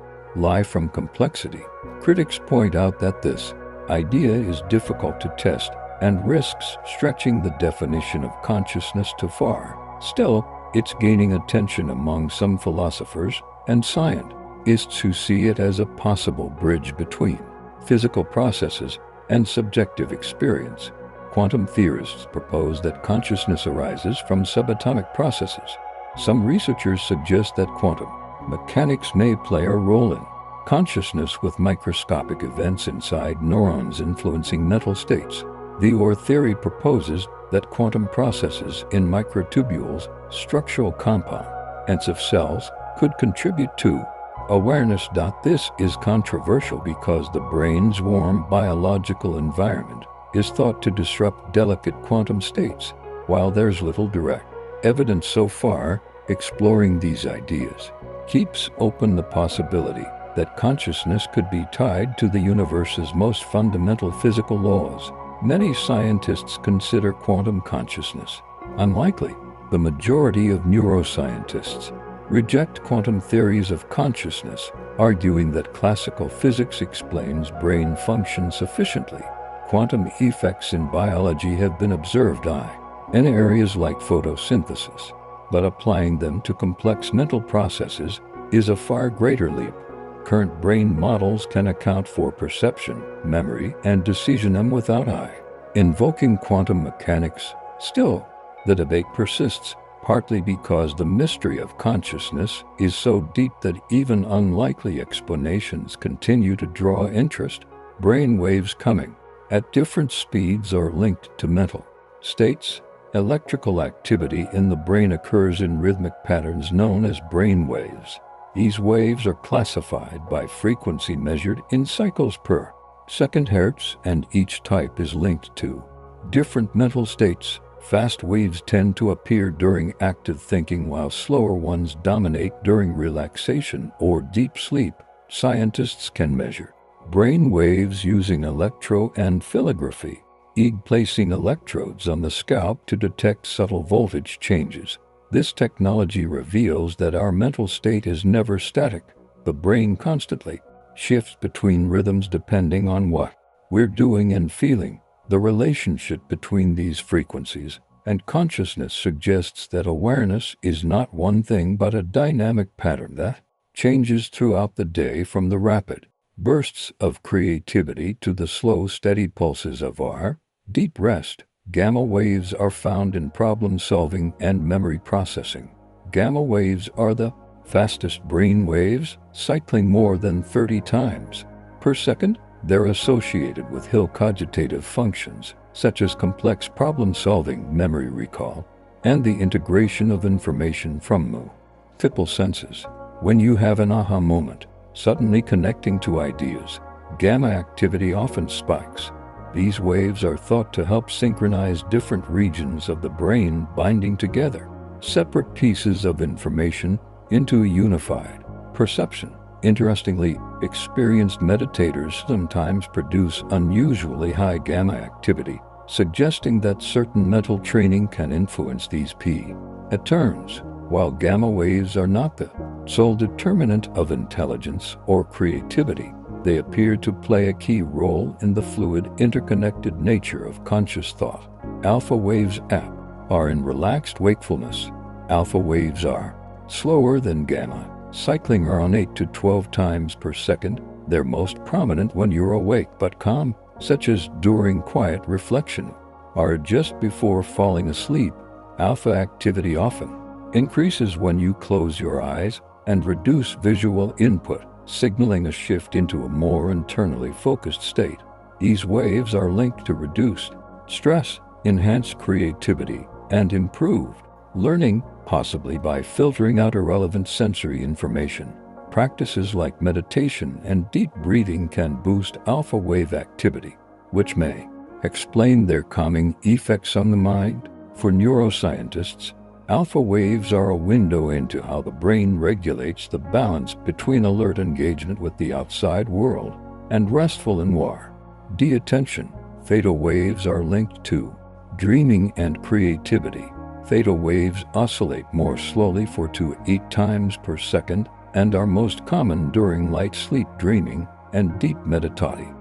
from complexity. Critics point out that this idea is difficult to test and risks stretching the definition of consciousness too far. Still, it's gaining attention among some philosophers and scientists who see it as a possible bridge between physical processes and subjective experience. Quantum theorists propose that consciousness arises from subatomic processes. Some researchers suggest that quantum mechanics may play a role in consciousness, with microscopic events inside neurons influencing mental states. The OR theory proposes that quantum processes in microtubules, structural components of cells, could contribute to awareness. This is controversial because the brain's warm biological environment is thought to disrupt delicate quantum states. While there's little direct evidence so far, exploring these ideas keeps open the possibility that consciousness could be tied to the universe's most fundamental physical laws. Many scientists consider quantum consciousness unlikely. The majority of neuroscientists reject quantum theories of consciousness, arguing that classical physics explains brain function sufficiently. Quantum effects in biology have been observed in areas like photosynthesis, but applying them to complex mental processes is a far greater leap. Current brain models can account for perception, memory, and decision without invoking quantum mechanics. Still, the debate persists, partly because the mystery of consciousness is so deep that even unlikely explanations continue to draw interest. Brain waves coming at different speeds are linked to mental states. Electrical activity in the brain occurs in rhythmic patterns known as brain waves. These waves are classified by frequency measured in cycles per second hertz, and each type is linked to different mental states. Fast waves tend to appear during active thinking, while slower ones dominate during relaxation or deep sleep. Scientists can measure brain waves using electroencephalography, placing electrodes on the scalp to detect subtle voltage changes. This technology reveals that our mental state is never static. The brain constantly shifts between rhythms depending on what we're doing and feeling. The relationship between these frequencies and consciousness suggests that awareness is not one thing but a dynamic pattern that changes throughout the day, from the rapid bursts of creativity to the slow, steady pulses of our deep rest. Gamma waves are found in problem solving and memory processing. Gamma waves are the fastest brain waves, cycling more than 30 times per second. They're associated with highly cogitative functions, such as complex problem solving, memory recall, and the integration of information from multiple senses. When you have an aha moment, suddenly connecting to ideas, gamma activity often spikes. These waves are thought to help synchronize different regions of the brain, binding together separate pieces of information into a unified perception. Interestingly, experienced meditators sometimes produce unusually high gamma activity, suggesting that certain mental training can influence these patterns. While gamma waves are not the sole determinant of intelligence or creativity, they appear to play a key role in the fluid, interconnected nature of conscious thought. Alpha waves are in relaxed wakefulness. Alpha waves are slower than gamma, cycling around 8 to 12 times per second. They're most prominent when you're awake but calm, such as during quiet reflection or just before falling asleep. Alpha activity often increases when you close your eyes and reduce visual input, signaling a shift into a more internally focused state. These waves are linked to reduced stress, enhanced creativity, and improved learning, possibly by filtering out irrelevant sensory information. Practices like meditation and deep breathing can boost alpha wave activity, which may explain their calming effects on the mind. For neuroscientists, alpha waves are a window into how the brain regulates the balance between alert engagement with the outside world and restful and attention. Theta waves are linked to dreaming and creativity. Theta waves oscillate more slowly, 4 to 8 times per second, and are most common during light sleep, dreaming, and deep meditating.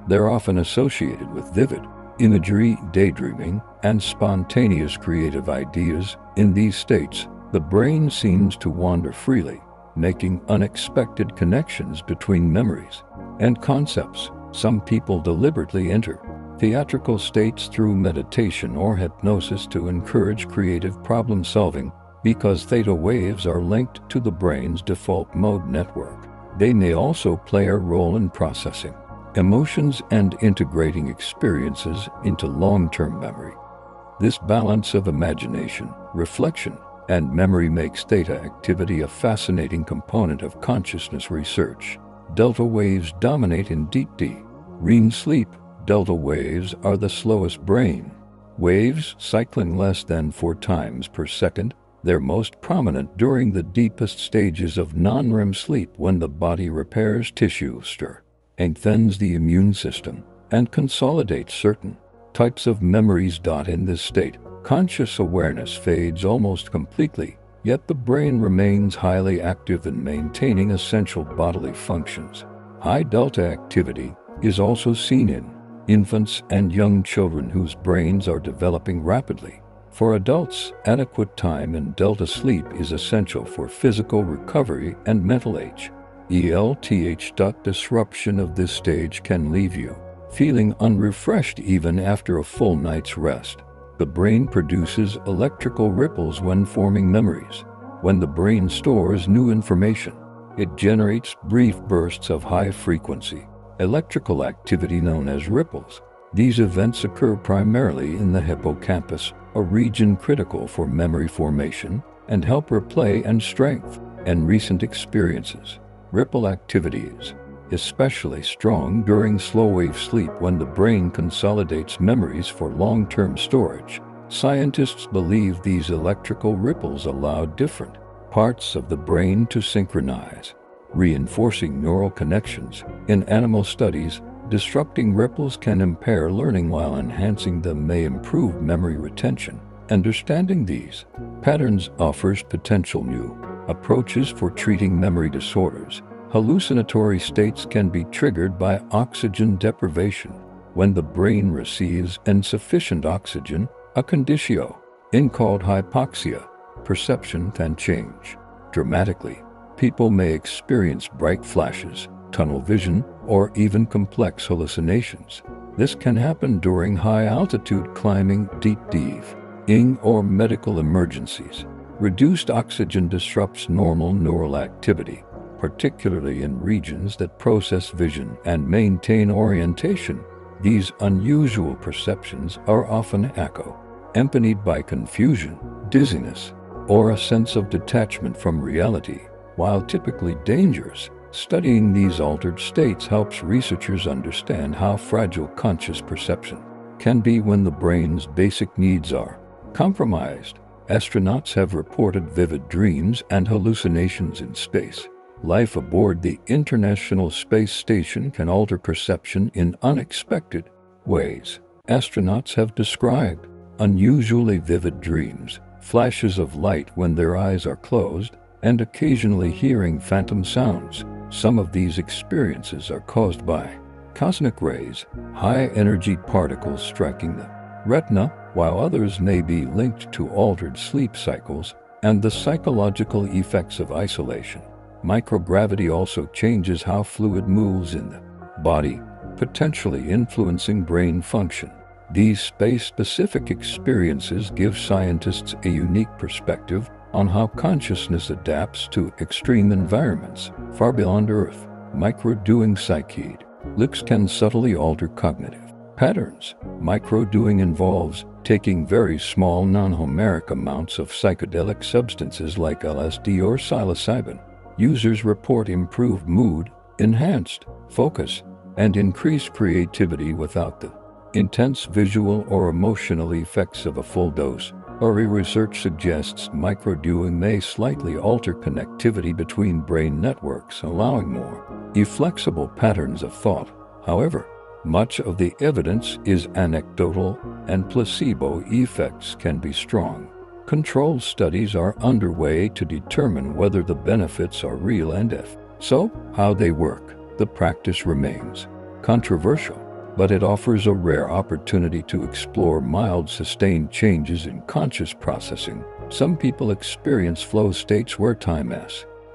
They're often associated with vivid imagery, daydreaming, and spontaneous creative ideas. In these states, the brain seems to wander freely, making unexpected connections between memories and concepts. Some people deliberately enter theatrical states through meditation or hypnosis to encourage creative problem solving. Because theta waves are linked to the brain's default mode network, they may also play a role in processing emotions, and integrating experiences into long-term memory. This balance of imagination, reflection, and memory makes theta activity a fascinating component of consciousness research. Delta waves dominate in deep REM sleep. Delta waves are the slowest brain waves, cycling less than 4 times per second. They're most prominent during the deepest stages of non-REM sleep, when the body repairs tissue, strengthens the immune system, and consolidates certain types of memories. In this state, conscious awareness fades almost completely, yet the brain remains highly active in maintaining essential bodily functions. High delta activity is also seen in infants and young children whose brains are developing rapidly. For adults, adequate time in delta sleep is essential for physical recovery and mental age. Disruption of this stage can leave you feeling unrefreshed even after a full night's rest. The brain produces electrical ripples when forming memories. When the brain stores new information, it generates brief bursts of high-frequency electrical activity known as ripples. These events occur primarily in the hippocampus, a region critical for memory formation and help replay and strength. And recent experiences, ripple activity is especially strong during slow-wave sleep, when the brain consolidates memories for long-term storage. Scientists believe these electrical ripples allow different parts of the brain to synchronize, reinforcing neural connections. In animal studies, disrupting ripples can impair learning, while enhancing them may improve memory retention. Understanding these patterns offers potential new approaches for treating memory disorders. Hallucinatory states can be triggered by oxygen deprivation. When the brain receives insufficient oxygen, a condition called hypoxia, perception can change dramatically. People may experience bright flashes, tunnel vision, or even complex hallucinations. This can happen during high-altitude climbing, deep diving, or medical emergencies. Reduced oxygen disrupts normal neural activity, particularly in regions that process vision and maintain orientation. These unusual perceptions are often accompanied by confusion, dizziness, or a sense of detachment from reality. While typically dangerous, studying these altered states helps researchers understand how fragile conscious perception can be when the brain's basic needs are compromised. Astronauts have reported vivid dreams and hallucinations in space. Life aboard the International Space Station can alter perception in unexpected ways. Astronauts have described unusually vivid dreams, flashes of light when their eyes are closed, and occasionally hearing phantom sounds. Some of these experiences are caused by cosmic rays, high-energy particles striking the retina, while others may be linked to altered sleep cycles and the psychological effects of isolation. Microgravity also changes how fluid moves in the body, potentially influencing brain function. These space-specific experiences give scientists a unique perspective on how consciousness adapts to extreme environments far beyond Earth. Micro-doing psyche looks can subtly alter cognitive patterns. Micro-doing involves taking very small non-homeric amounts of psychedelic substances like LSD or psilocybin. Users report improved mood, enhanced focus, and increased creativity without the intense visual or emotional effects of a full dose. Early research suggests microdoing may slightly alter connectivity between brain networks, allowing more flexible patterns of thought. However, much of the evidence is anecdotal, and placebo effects can be strong. Controlled studies are underway to determine whether the benefits are real, and if so, how they work. The practice remains controversial, but it offers a rare opportunity to explore mild, sustained changes in conscious processing. Some people experience flow states where time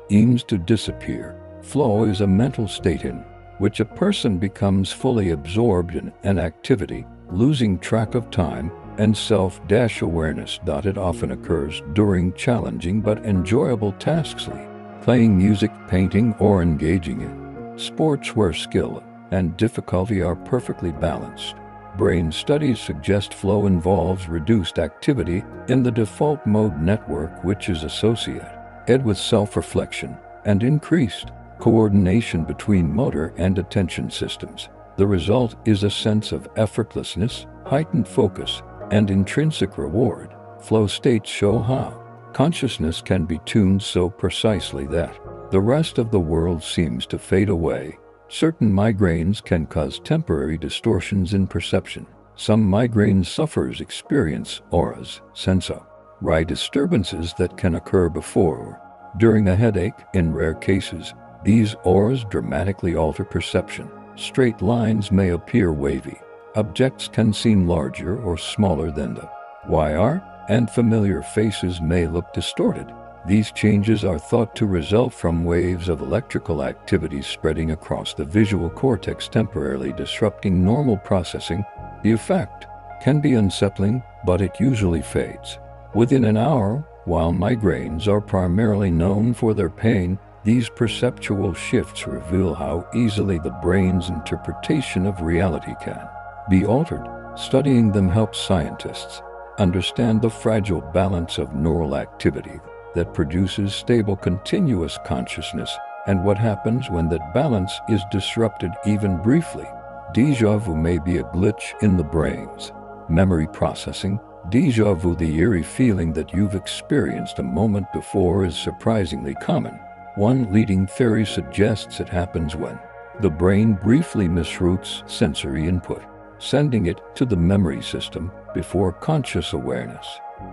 seems to disappear. Flow is a mental state in which a person becomes fully absorbed in an activity, losing track of time and self-awareness. It often occurs during challenging but enjoyable tasks like playing music, painting, or engaging in sports where skill and difficulty are perfectly balanced. Brain studies suggest flow involves reduced activity in the default mode network, which is associated with self-reflection and increased coordination between motor and attention systems. The result is a sense of effortlessness, heightened focus, and intrinsic reward. Flow states show how consciousness can be tuned so precisely that the rest of the world seems to fade away. Certain migraines can cause temporary distortions in perception. Some migraine sufferers experience auras, sensory disturbances that can occur before or during a headache. In rare cases, these auras dramatically alter perception. Straight lines may appear wavy. Objects can seem larger or smaller than the wire, and familiar faces may look distorted. These changes are thought to result from waves of electrical activity spreading across the visual cortex, temporarily disrupting normal processing. The effect can be unsettling, but it usually fades within an hour. While migraines are primarily known for their pain, these perceptual shifts reveal how easily the brain's interpretation of reality can be altered. Studying them helps scientists understand the fragile balance of neural activity that produces stable, continuous consciousness, and what happens when that balance is disrupted even briefly. Déjà vu may be a glitch in the brain's memory processing. Déjà vu, the eerie feeling that you've experienced a moment before, is surprisingly common. One leading theory suggests it happens when the brain briefly misroutes sensory input, sending it to the memory system before conscious awareness.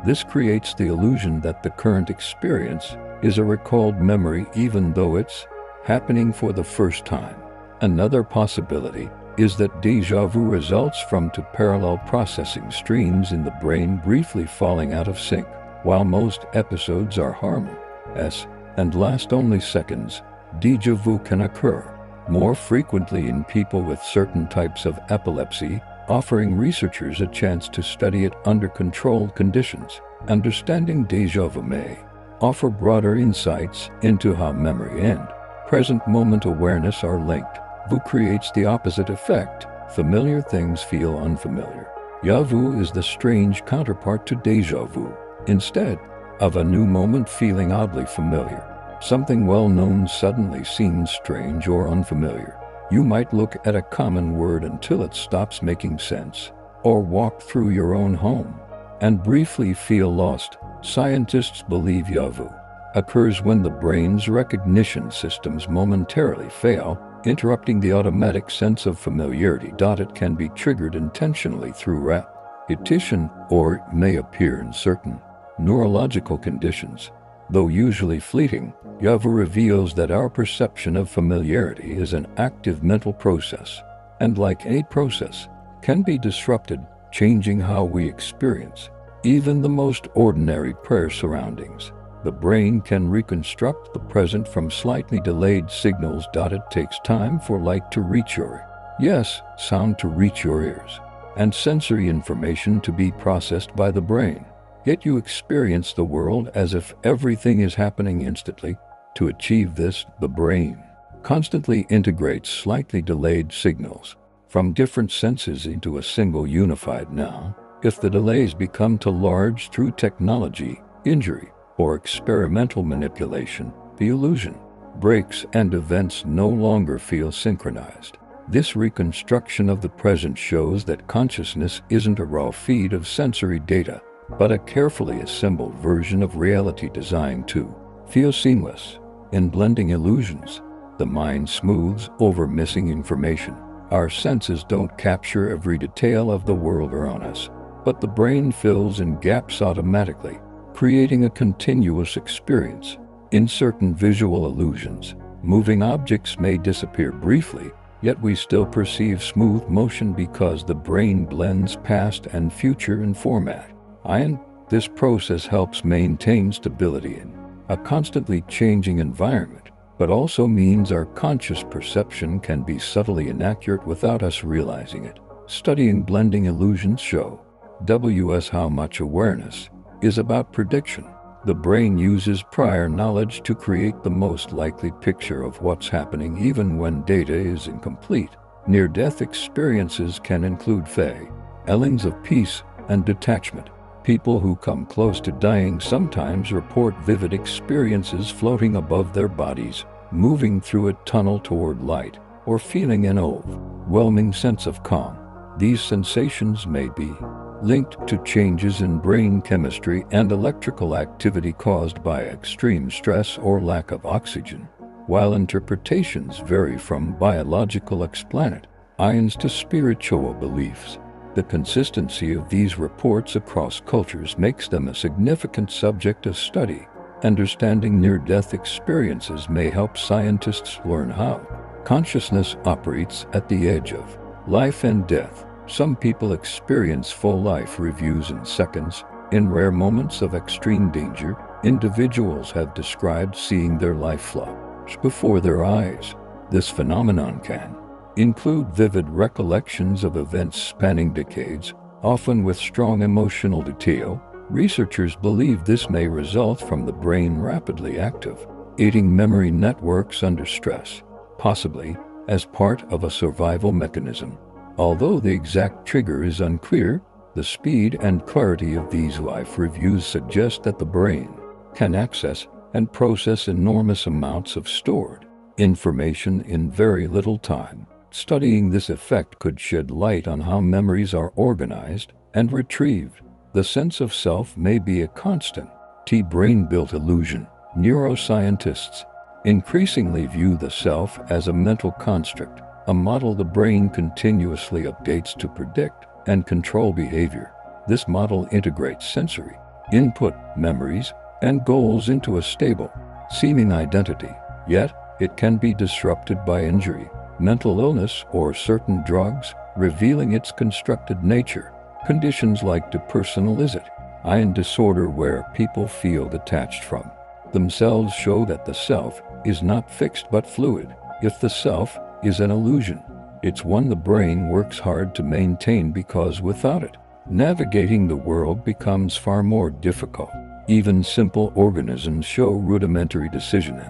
This creates the illusion that the current experience is a recalled memory, even though it's happening for the first time. Another possibility is that déjà vu results from two parallel processing streams in the brain briefly falling out of sync. While most episodes are harmless and last only seconds, déjà vu can occur more frequently in people with certain types of epilepsy, offering researchers a chance to study it under controlled conditions. Understanding déjà vu may offer broader insights into how memory and present moment awareness are linked. Vu creates the opposite effect. Familiar things feel unfamiliar. Ya vu is the strange counterpart to déjà vu. Instead of a new moment feeling oddly familiar, something well-known suddenly seems strange or unfamiliar. You might look at a common word until it stops making sense, or walk through your own home and briefly feel lost. Scientists believe déjà vu occurs when the brain's recognition systems momentarily fail, interrupting the automatic sense of familiarity. It can be triggered intentionally through repetition, or it may appear in certain neurological conditions. Though usually fleeting, déjà vu reveals that our perception of familiarity is an active mental process, and like any process, can be disrupted, changing how we experience even the most ordinary prayer surroundings. The brain can reconstruct the present from slightly delayed signals. It takes time for light to reach sound to reach your ears, and sensory information to be processed by the brain. Yet you experience the world as if everything is happening instantly. To achieve this, the brain constantly integrates slightly delayed signals from different senses into a single unified now. If the delays become too large through technology, injury, or experimental manipulation, the illusion breaks and events no longer feel synchronized. This reconstruction of the present shows that consciousness isn't a raw feed of sensory data, but a carefully assembled version of reality designed to feel seamless. In blending illusions, the mind smooths over missing information. Our senses don't capture every detail of the world around us, but the brain fills in gaps automatically, creating a continuous experience. In certain visual illusions, moving objects may disappear briefly, yet we still perceive smooth motion because the brain blends past and future in format. And this process helps maintain stability in a constantly changing environment, but also means our conscious perception can be subtly inaccurate without us realizing it. Studying blending illusions shows how much awareness is about prediction. The brain uses prior knowledge to create the most likely picture of what's happening even when data is incomplete. Near-death experiences can include feelings of peace and detachment. People who come close to dying sometimes report vivid experiences floating above their bodies, moving through a tunnel toward light, or feeling an overwhelming sense of calm. These sensations may be linked to changes in brain chemistry and electrical activity caused by extreme stress or lack of oxygen. While interpretations vary from biological explanations to spiritual beliefs, the consistency of these reports across cultures makes them a significant subject of study. Understanding near-death experiences may help scientists learn how consciousness operates at the edge of life and death. Some people experience full life reviews in seconds. In rare moments of extreme danger, individuals have described seeing their life flash before their eyes. This phenomenon can include vivid recollections of events spanning decades, often with strong emotional detail. Researchers believe this may result from the brain rapidly activating memory networks under stress, possibly as part of a survival mechanism. Although the exact trigger is unclear, the speed and clarity of these life reviews suggest that the brain can access and process enormous amounts of stored information in very little time. Studying this effect could shed light on how memories are organized and retrieved. The sense of self may be a constant brain-built illusion. Neuroscientists increasingly view the self as a mental construct, a model the brain continuously updates to predict and control behavior. This model integrates sensory input, memories, and goals into a stable, seeming identity. Yet, it can be disrupted by injury, mental illness, or certain drugs, revealing its constructed nature. Conditions like depersonalization disorder, where people feel detached from themselves, show that the self is not fixed but fluid. If the self is an illusion, it's one the brain works hard to maintain, because without it, navigating the world becomes far more difficult. Even simple organisms show rudimentary decision.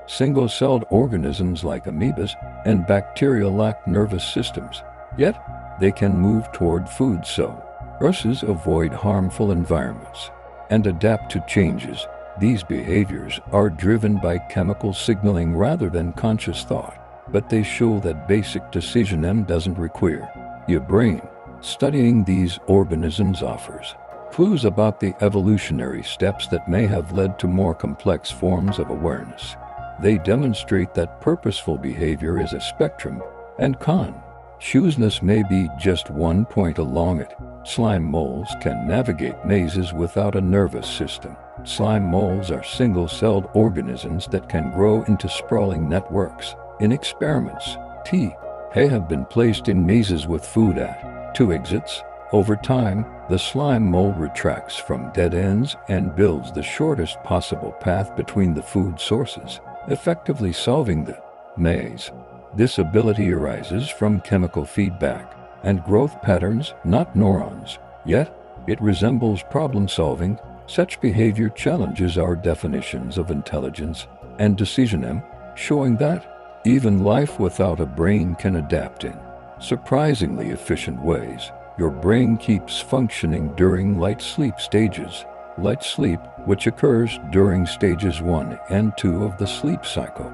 Single-celled organisms like amoebas and bacteria lack nervous systems, yet they can move toward food sources, avoid harmful environments, and adapt to changes. These behaviors are driven by chemical signaling rather than conscious thought, but they show that basic decision doesn't require your brain. Studying these organisms offers clues about the evolutionary steps that may have led to more complex forms of awareness. They demonstrate that purposeful behavior is a spectrum, and consciousness may be just one point along it. Slime moles can navigate mazes without a nervous system. Slime moles are single-celled organisms that can grow into sprawling networks. In experiments, they have been placed in mazes with food at 2 exits. Over time, the slime mole retracts from dead ends and builds the shortest possible path between the food sources, effectively solving the maze. This ability arises from chemical feedback and growth patterns, not neurons. Yet, it resembles problem-solving. Such behavior challenges our definitions of intelligence and decision, showing that even life without a brain can adapt in surprisingly efficient ways. Your brain keeps functioning during light sleep stages. Light sleep, which occurs during stages 1 and 2 of the sleep cycle,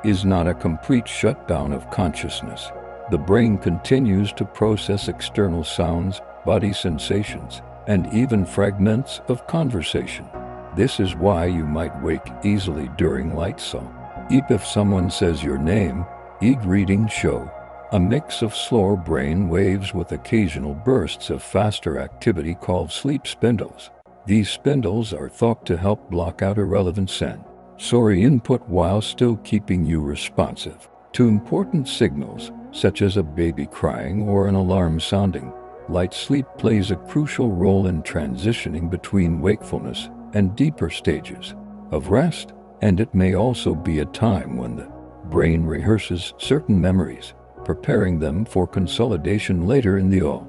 is not a complete shutdown of consciousness. The brain continues to process external sounds, body sensations, and even fragments of conversation. This is why you might wake easily during light sleep. If someone says your name, readings show a mix of slower brain waves with occasional bursts of faster activity called sleep spindles. These spindles are thought to help block out irrelevant sensory input while still keeping you responsive to important signals, such as a baby crying or an alarm sounding. Light sleep plays a crucial role in transitioning between wakefulness and deeper stages of rest, and it may also be a time when the brain rehearses certain memories, preparing them for consolidation later in the day.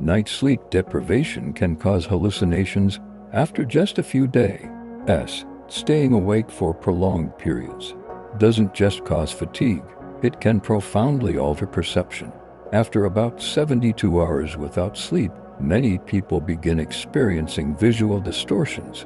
Night sleep deprivation can cause hallucinations after just a few days. Staying awake for prolonged periods doesn't just cause fatigue, It can profoundly alter perception. After about 72 hours without sleep, many people begin experiencing visual distortions,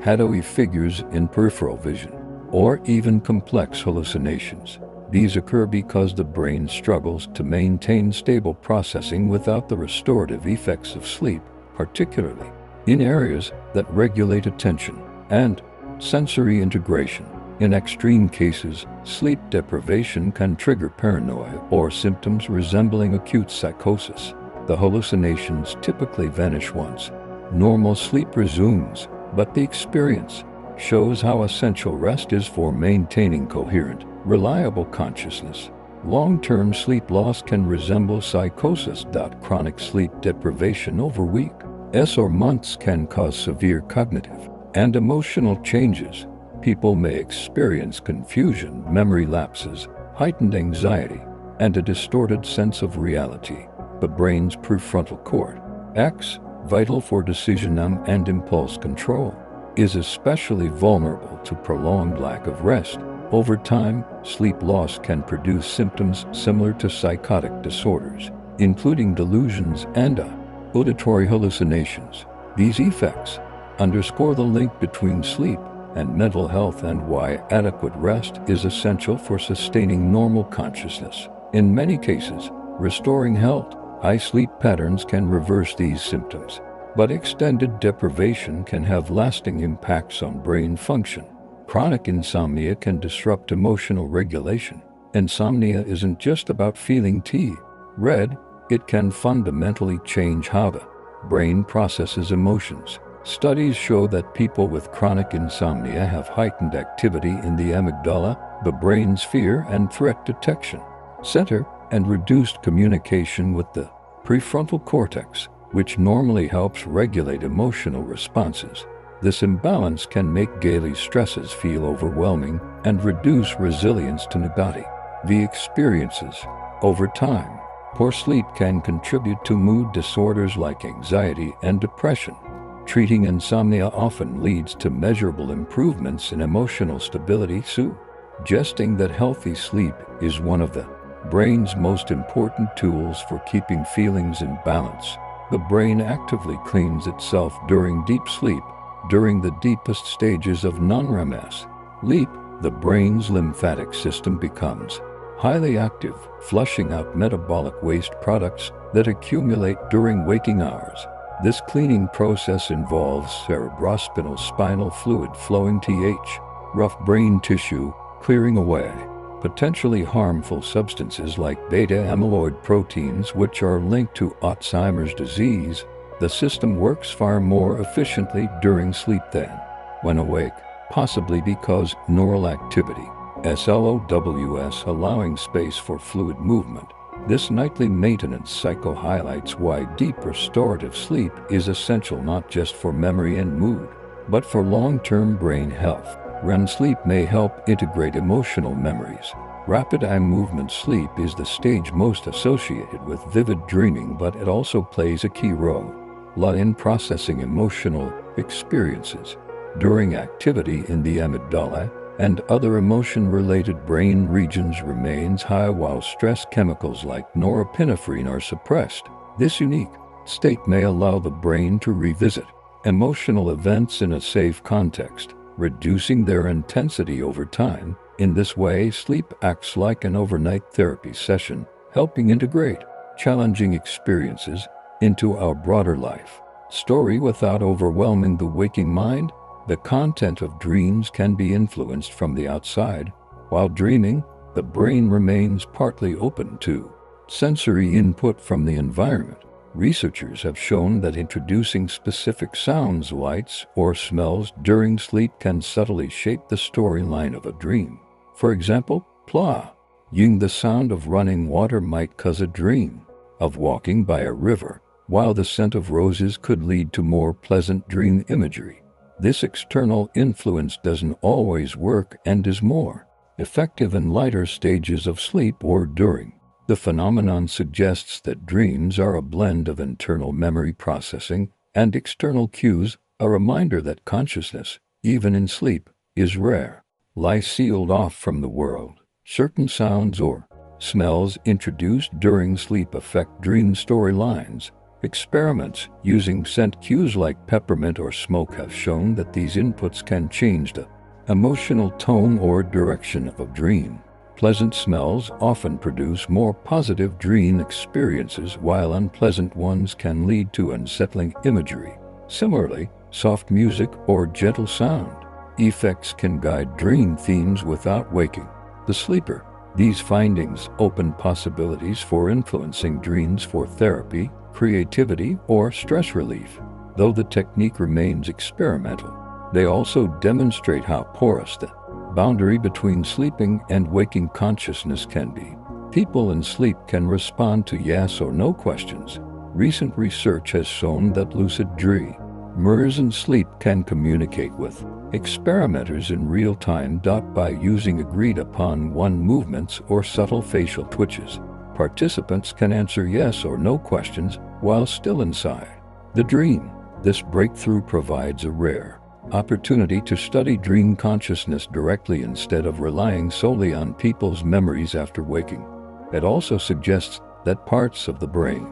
shadowy figures in peripheral vision, or even complex hallucinations. These occur because the brain struggles to maintain stable processing without the restorative effects of sleep, particularly in areas that regulate attention and sensory integration. In extreme cases, sleep deprivation can trigger paranoia or symptoms resembling acute psychosis. The hallucinations typically vanish once normal sleep resumes, but the experience shows how essential rest is for maintaining coherent, reliable consciousness. Long-term sleep loss can resemble psychosis. Chronic sleep deprivation over weeks or months can cause severe cognitive and emotional changes. People may experience confusion, memory lapses, heightened anxiety, and a distorted sense of reality. The brain's prefrontal cortex, vital for decision and impulse control, is especially vulnerable to prolonged lack of rest. Over time, sleep loss can produce symptoms similar to psychotic disorders, including delusions and auditory hallucinations. These effects underscore the link between sleep and mental health and why adequate rest is essential for sustaining normal consciousness. In many cases, restoring health, high sleep patterns can reverse these symptoms, but extended deprivation can have lasting impacts on brain function. Chronic insomnia can disrupt emotional regulation. Insomnia isn't just about feeling tired, it can fundamentally change how the brain processes emotions. Studies show that people with chronic insomnia have heightened activity in the amygdala, the brain's fear and threat detection center, and reduced communication with the prefrontal cortex, which normally helps regulate emotional responses. This imbalance can make daily stresses feel overwhelming and reduce resilience to the experiences. Over time, poor sleep can contribute to mood disorders like anxiety and depression. Treating insomnia often leads to measurable improvements in emotional stability, suggesting that healthy sleep is one of the brain's most important tools for keeping feelings in balance. The brain actively cleans itself during deep sleep. During the deepest stages of non-REM sleep, the brain's lymphatic system becomes highly active, flushing out metabolic waste products that accumulate during waking hours. This cleaning process involves cerebrospinal spinal fluid flowing rough brain tissue, clearing away potentially harmful substances like beta-amyloid proteins, which are linked to Alzheimer's disease. The system works far more efficiently during sleep than when awake, possibly because neural activity, SLOWS, allowing space for fluid movement. This nightly maintenance cycle highlights why deep restorative sleep is essential not just for memory and mood, but for long-term brain health. REM sleep may help integrate emotional memories. Rapid eye movement sleep is the stage most associated with vivid dreaming, but it also plays a key role in processing emotional experiences. During activity in the amygdala and other emotion-related brain regions remains high while stress chemicals like norepinephrine are suppressed. This unique state may allow the brain to revisit emotional events in a safe context, reducing their intensity over time. In this way, sleep acts like an overnight therapy session, helping integrate challenging experiences into our broader life story without overwhelming the waking mind. The content of dreams can be influenced from the outside. While dreaming, the brain remains partly open to sensory input from the environment. Researchers have shown that introducing specific sounds, lights, or smells during sleep can subtly shape the storyline of a dream. For example, playing the sound of running water might cause a dream of walking by a river, while the scent of roses could lead to more pleasant dream imagery. This external influence doesn't always work and is more effective in lighter stages of sleep or during. The phenomenon suggests that dreams are a blend of internal memory processing and external cues, a reminder that consciousness, even in sleep, is rare, sealed off from the world. Certain sounds or smells introduced during sleep affect dream storylines. Experiments using scent cues like peppermint or smoke have shown that these inputs can change the emotional tone or direction of a dream. Pleasant smells often produce more positive dream experiences, while unpleasant ones can lead to unsettling imagery. Similarly, soft music or gentle sound effects can guide dream themes without waking the sleeper. These findings open possibilities for influencing dreams for therapy, creativity, or stress relief. Though the technique remains experimental, they also demonstrate how porous the boundary between sleeping and waking consciousness can be. People in sleep can respond to yes or no questions. Recent research has shown that lucid dreamers in sleep can communicate with experimenters in real time. By using agreed upon movements or subtle facial twitches, participants can answer yes or no questions while still inside the dream. This breakthrough provides a rare opportunity to study dream consciousness directly instead of relying solely on people's memories after waking. It also suggests that parts of the brain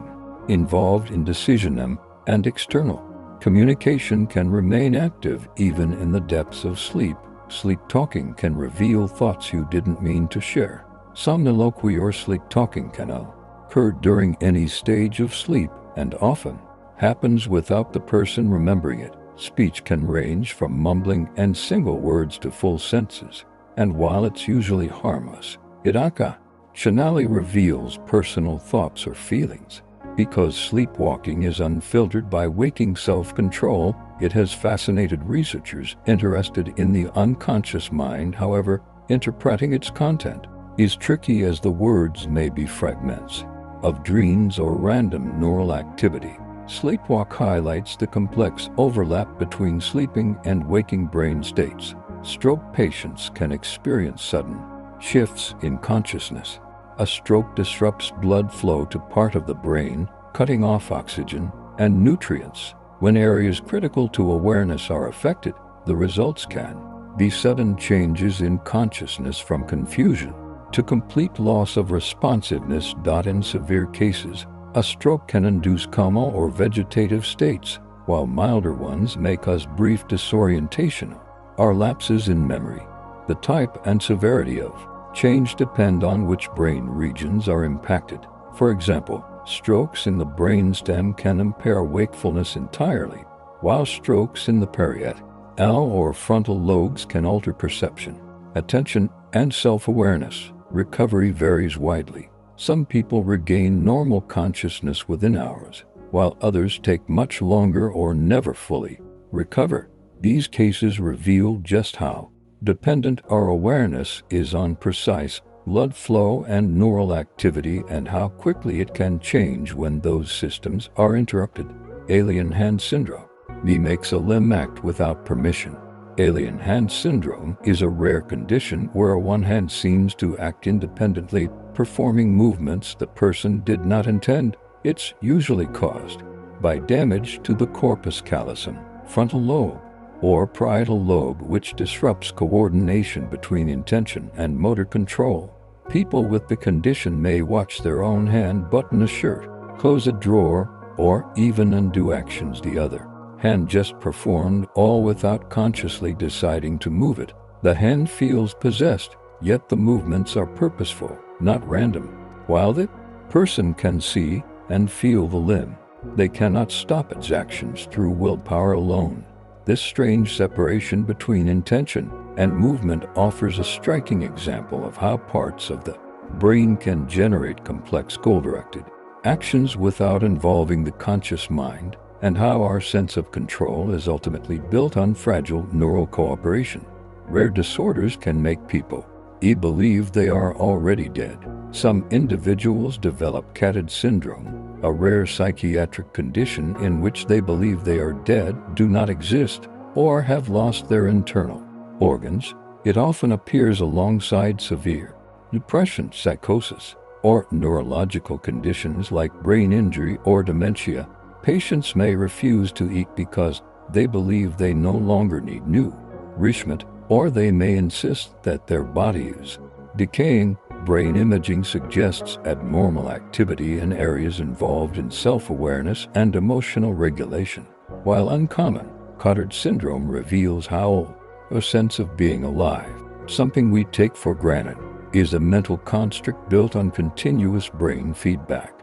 involved in decision and external communication can remain active even in the depths of sleep. Sleep talking can reveal thoughts you didn't mean to share. Somniloquy or sleep talking can occur during any stage of sleep and often happens without the person remembering it. Speech can range from mumbling and single words to full sentences, and while it's usually harmless, it occasionally reveals personal thoughts or feelings. Because sleepwalking is unfiltered by waking self-control, it has fascinated researchers interested in the unconscious mind. However, interpreting its content is tricky, as the words may be fragments of dreams or random neural activity. Sleepwalk highlights the complex overlap between sleeping and waking brain states. Stroke patients can experience sudden shifts in consciousness. A stroke disrupts blood flow to part of the brain, cutting off oxygen and nutrients. When areas critical to awareness are affected, the results can be sudden changes in consciousness, from confusion to complete loss of responsiveness. In severe cases, a stroke can induce coma or vegetative states, while milder ones may cause brief disorientation or lapses in memory. The type and severity of change depend on which brain regions are impacted. For example, strokes in the brainstem can impair wakefulness entirely, while strokes in the parietal or frontal lobes can alter perception, attention, and self-awareness. Recovery varies widely. Some people regain normal consciousness within hours, while others take much longer or never fully recover. These cases reveal just how dependent our awareness is on precise blood flow and neural activity, and how quickly it can change when those systems are interrupted. Alien hand syndrome. Me makes a limb act without permission. Alien hand syndrome is a rare condition where one hand seems to act independently, performing movements the person did not intend. It's usually caused by damage to the corpus callosum, frontal lobe, or parietal lobe, which disrupts coordination between intention and motor control. People with the condition may watch their own hand button a shirt, close a drawer, or even undo actions the other hand just performed, all without consciously deciding to move it. The hand feels possessed, yet the movements are purposeful, not random. While the person can see and feel the limb, they cannot stop its actions through willpower alone. This strange separation between intention and movement offers a striking example of how parts of the brain can generate complex goal-directed actions without involving the conscious mind, and how our sense of control is ultimately built on fragile neural cooperation. Rare disorders can make people believe they are already dead. Some individuals develop Catted syndrome, a rare psychiatric condition in which they believe they are dead, do not exist, or have lost their internal organs. It often appears alongside severe depression, psychosis, or neurological conditions like brain injury or dementia. Patients may refuse to eat because they believe they no longer need nourishment, or they may insist that their bodies Decaying brain imaging suggests abnormal activity in areas involved in self-awareness and emotional regulation, while uncommon, Cotard syndrome reveals how a sense of being alive, something we take for granted, is a mental construct built on continuous brain feedback.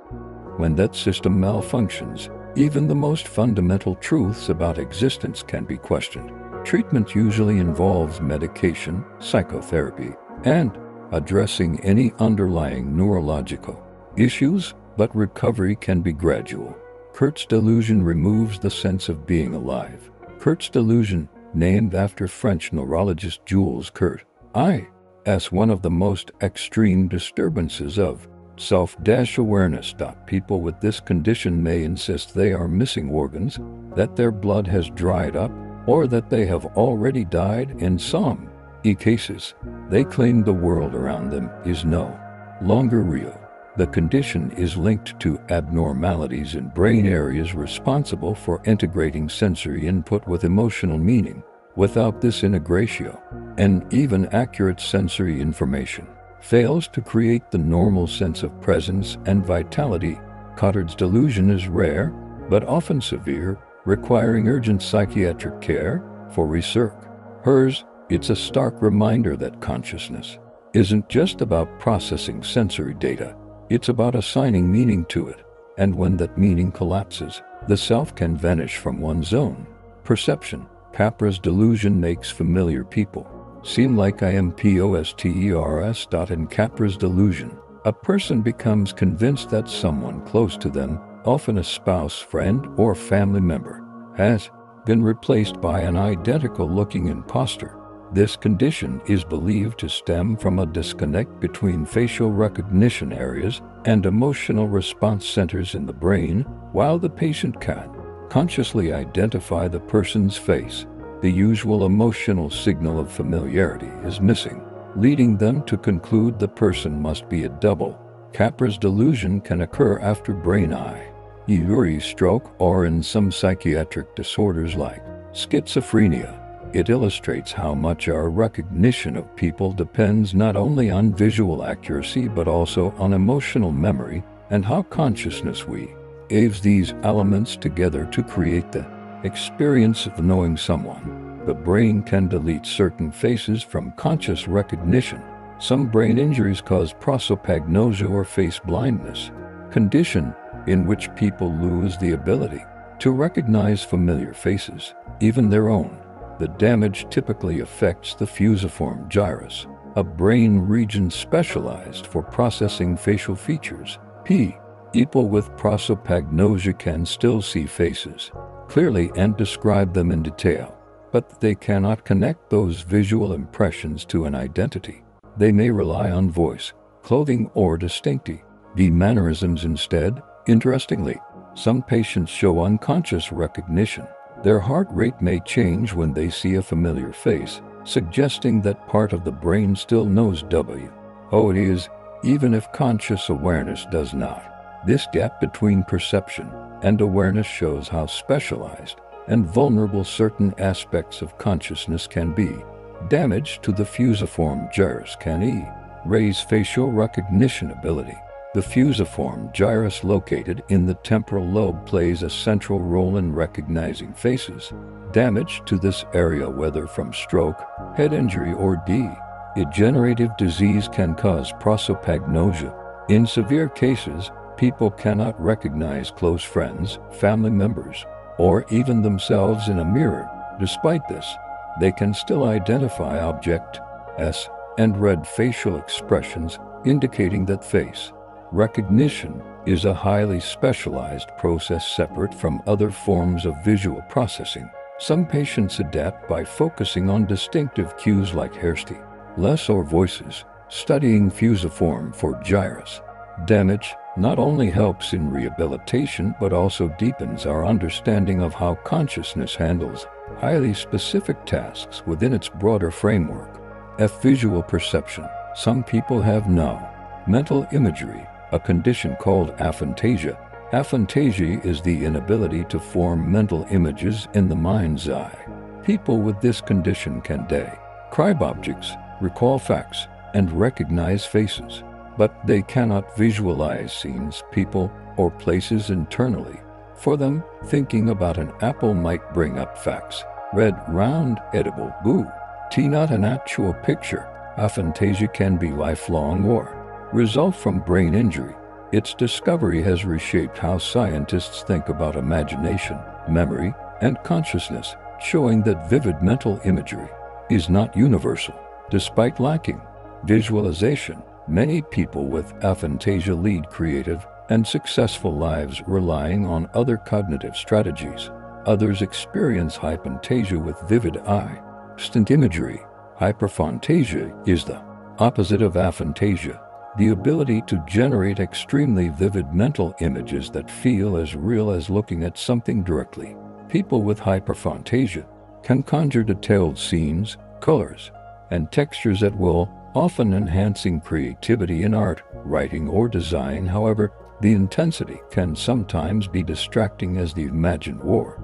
When that system malfunctions, even the most fundamental truths about existence can be questioned. Treatment usually involves medication, psychotherapy, and addressing any underlying neurological issues, but recovery can be gradual. Kurt's delusion removes the sense of being alive. Kurt's delusion, named after French neurologist Jules Kurt, is one of the most extreme disturbances of self-awareness. People with this condition may insist they are missing organs, that their blood has dried up, or that they have already died. In some cases, they claim the world around them is no longer real. The condition is linked to abnormalities in brain areas responsible for integrating sensory input with emotional meaning. Without this integration, and even accurate sensory information fails to create the normal sense of presence and vitality. Cotard's delusion is rare, but often severe, requiring urgent psychiatric care. For research, it's a stark reminder that consciousness isn't just about processing sensory data, it's about assigning meaning to it, and when that meaning collapses, the self can vanish from one's own perception. Capra's delusion makes familiar people seem like imposters. In Capra's delusion, a person becomes convinced that someone close to them, often a spouse, friend, or family member, has been replaced by an identical-looking imposter. This condition is believed to stem from a disconnect between facial recognition areas and emotional response centers in the brain. While the patient can consciously identify the person's face, the usual emotional signal of familiarity is missing, leading them to conclude the person must be a double. Capra's delusion can occur after brain injury, stroke, or in some psychiatric disorders like schizophrenia. It illustrates how much our recognition of people depends not only on visual accuracy but also on emotional memory, and how consciousness weaves these elements together to create the experience of knowing someone. The brain can delete certain faces from conscious recognition. Some brain injuries cause prosopagnosia or face blindness, condition in which people lose the ability to recognize familiar faces, even their own. The damage typically affects the fusiform gyrus, a brain region specialized for processing facial features. People with prosopagnosia can still see faces clearly and describe them in detail, but they cannot connect those visual impressions to an identity. They may rely on voice, clothing, or distinctive mannerisms instead. Interestingly, some patients show unconscious recognition. Their heart rate may change when they see a familiar face, suggesting that part of the brain still knows what it is, even if conscious awareness does not. This gap between perception and awareness shows how specialized and vulnerable certain aspects of consciousness can be. Damage to the fusiform gyrus can raise facial recognition ability. The fusiform gyrus, located in the temporal lobe, plays a central role in recognizing faces. Damage to this area, whether from stroke, head injury, or degenerative disease, can cause prosopagnosia. In severe cases, people cannot recognize close friends, family members, or even themselves in a mirror. Despite this, they can still identify objects and read facial expressions, indicating that face recognition is a highly specialized process separate from other forms of visual processing. Some patients adapt by focusing on distinctive cues like hairstyle or voices. Studying fusiform for gyrus damage not only helps in rehabilitation but also deepens our understanding of how consciousness handles highly specific tasks within its broader framework. Visual perception. Some people have no mental imagery, a condition called aphantasia. Aphantasia is the inability to form mental images in the mind's eye. People with this condition can describe objects, recall facts, and recognize faces, but they cannot visualize scenes, people, or places internally. For them, thinking about an apple might bring up facts. Red, round, edible, boo. T, not an actual picture. Aphantasia can be lifelong or result from brain injury. Its discovery has reshaped how scientists think about imagination, memory, and consciousness, showing that vivid mental imagery is not universal. Despite lacking visualization, many people with aphantasia lead creative and successful lives relying on other cognitive strategies. Others experience hyphantasia with vivid eye-instant imagery. Hyperphantasia is the opposite of aphantasia, the ability to generate extremely vivid mental images that feel as real as looking at something directly. People with hyperphantasia can conjure detailed scenes, colors, and textures at will, often enhancing creativity in art, writing, or design. However, the intensity can sometimes be distracting as the imagined world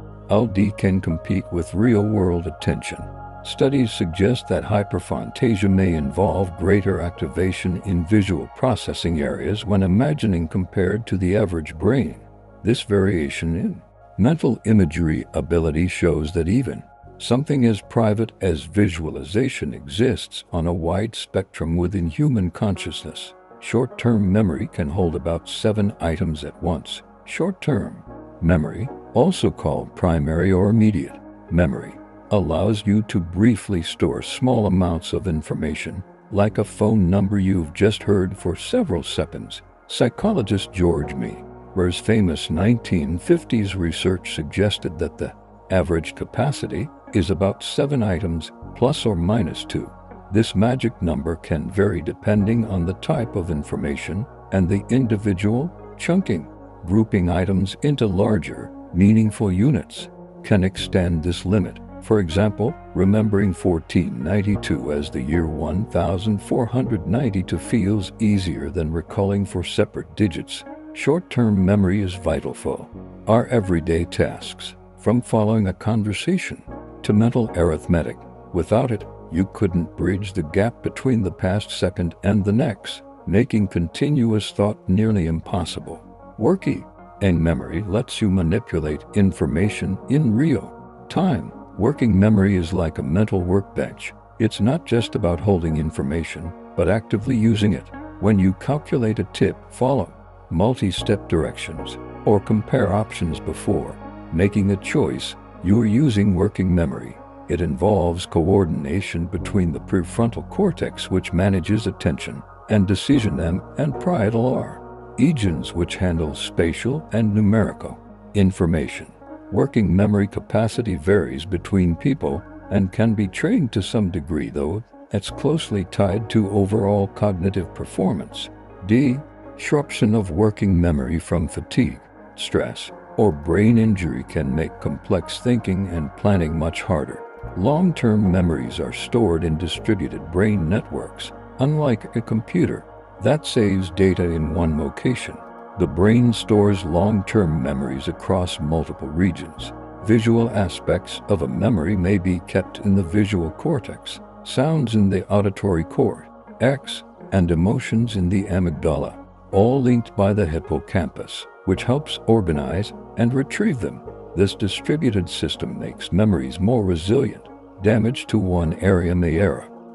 can compete with real-world attention. Studies suggest that hyperphantasia may involve greater activation in visual processing areas when imagining compared to the average brain. This variation in mental imagery ability shows that even something as private as visualization exists on a wide spectrum within human consciousness. Short-term memory can hold about 7 items at once. Short-term memory, also called primary or immediate memory, allows you to briefly store small amounts of information, like a phone number you've just heard, for several seconds. Psychologist George Mehr's famous 1950s research suggested that the average capacity is about 7 items plus or minus 2. This magic number can vary depending on the type of information and the individual. Chunking, grouping items into larger, meaningful units, can extend this limit. For example, remembering 1492 as the year 1492 feels easier than recalling 4 separate digits. Short-term memory is vital for our everyday tasks, from following a conversation to mental arithmetic. Without it, you couldn't bridge the gap between the past second and the next, making continuous thought nearly impossible. Working memory lets you manipulate information in real time. Working memory is like a mental workbench. It's not just about holding information, but actively using it. When you calculate a tip, follow multi-step directions, or compare options before making a choice, you are using working memory. It involves coordination between the prefrontal cortex, which manages attention and decision, and parietal regions, which handles spatial and numerical information. Working memory capacity varies between people and can be trained to some degree, though it's closely tied to overall cognitive performance. Disruption of working memory from fatigue, stress, or brain injury can make complex thinking and planning much harder. Long-term memories are stored in distributed brain networks. Unlike a computer that saves data in one location, the brain stores long-term memories across multiple regions. Visual aspects of a memory may be kept in the visual cortex, sounds in the auditory cortex, and emotions in the amygdala, all linked by the hippocampus, which helps organize and retrieve them. This distributed system makes memories more resilient. Damage to one area may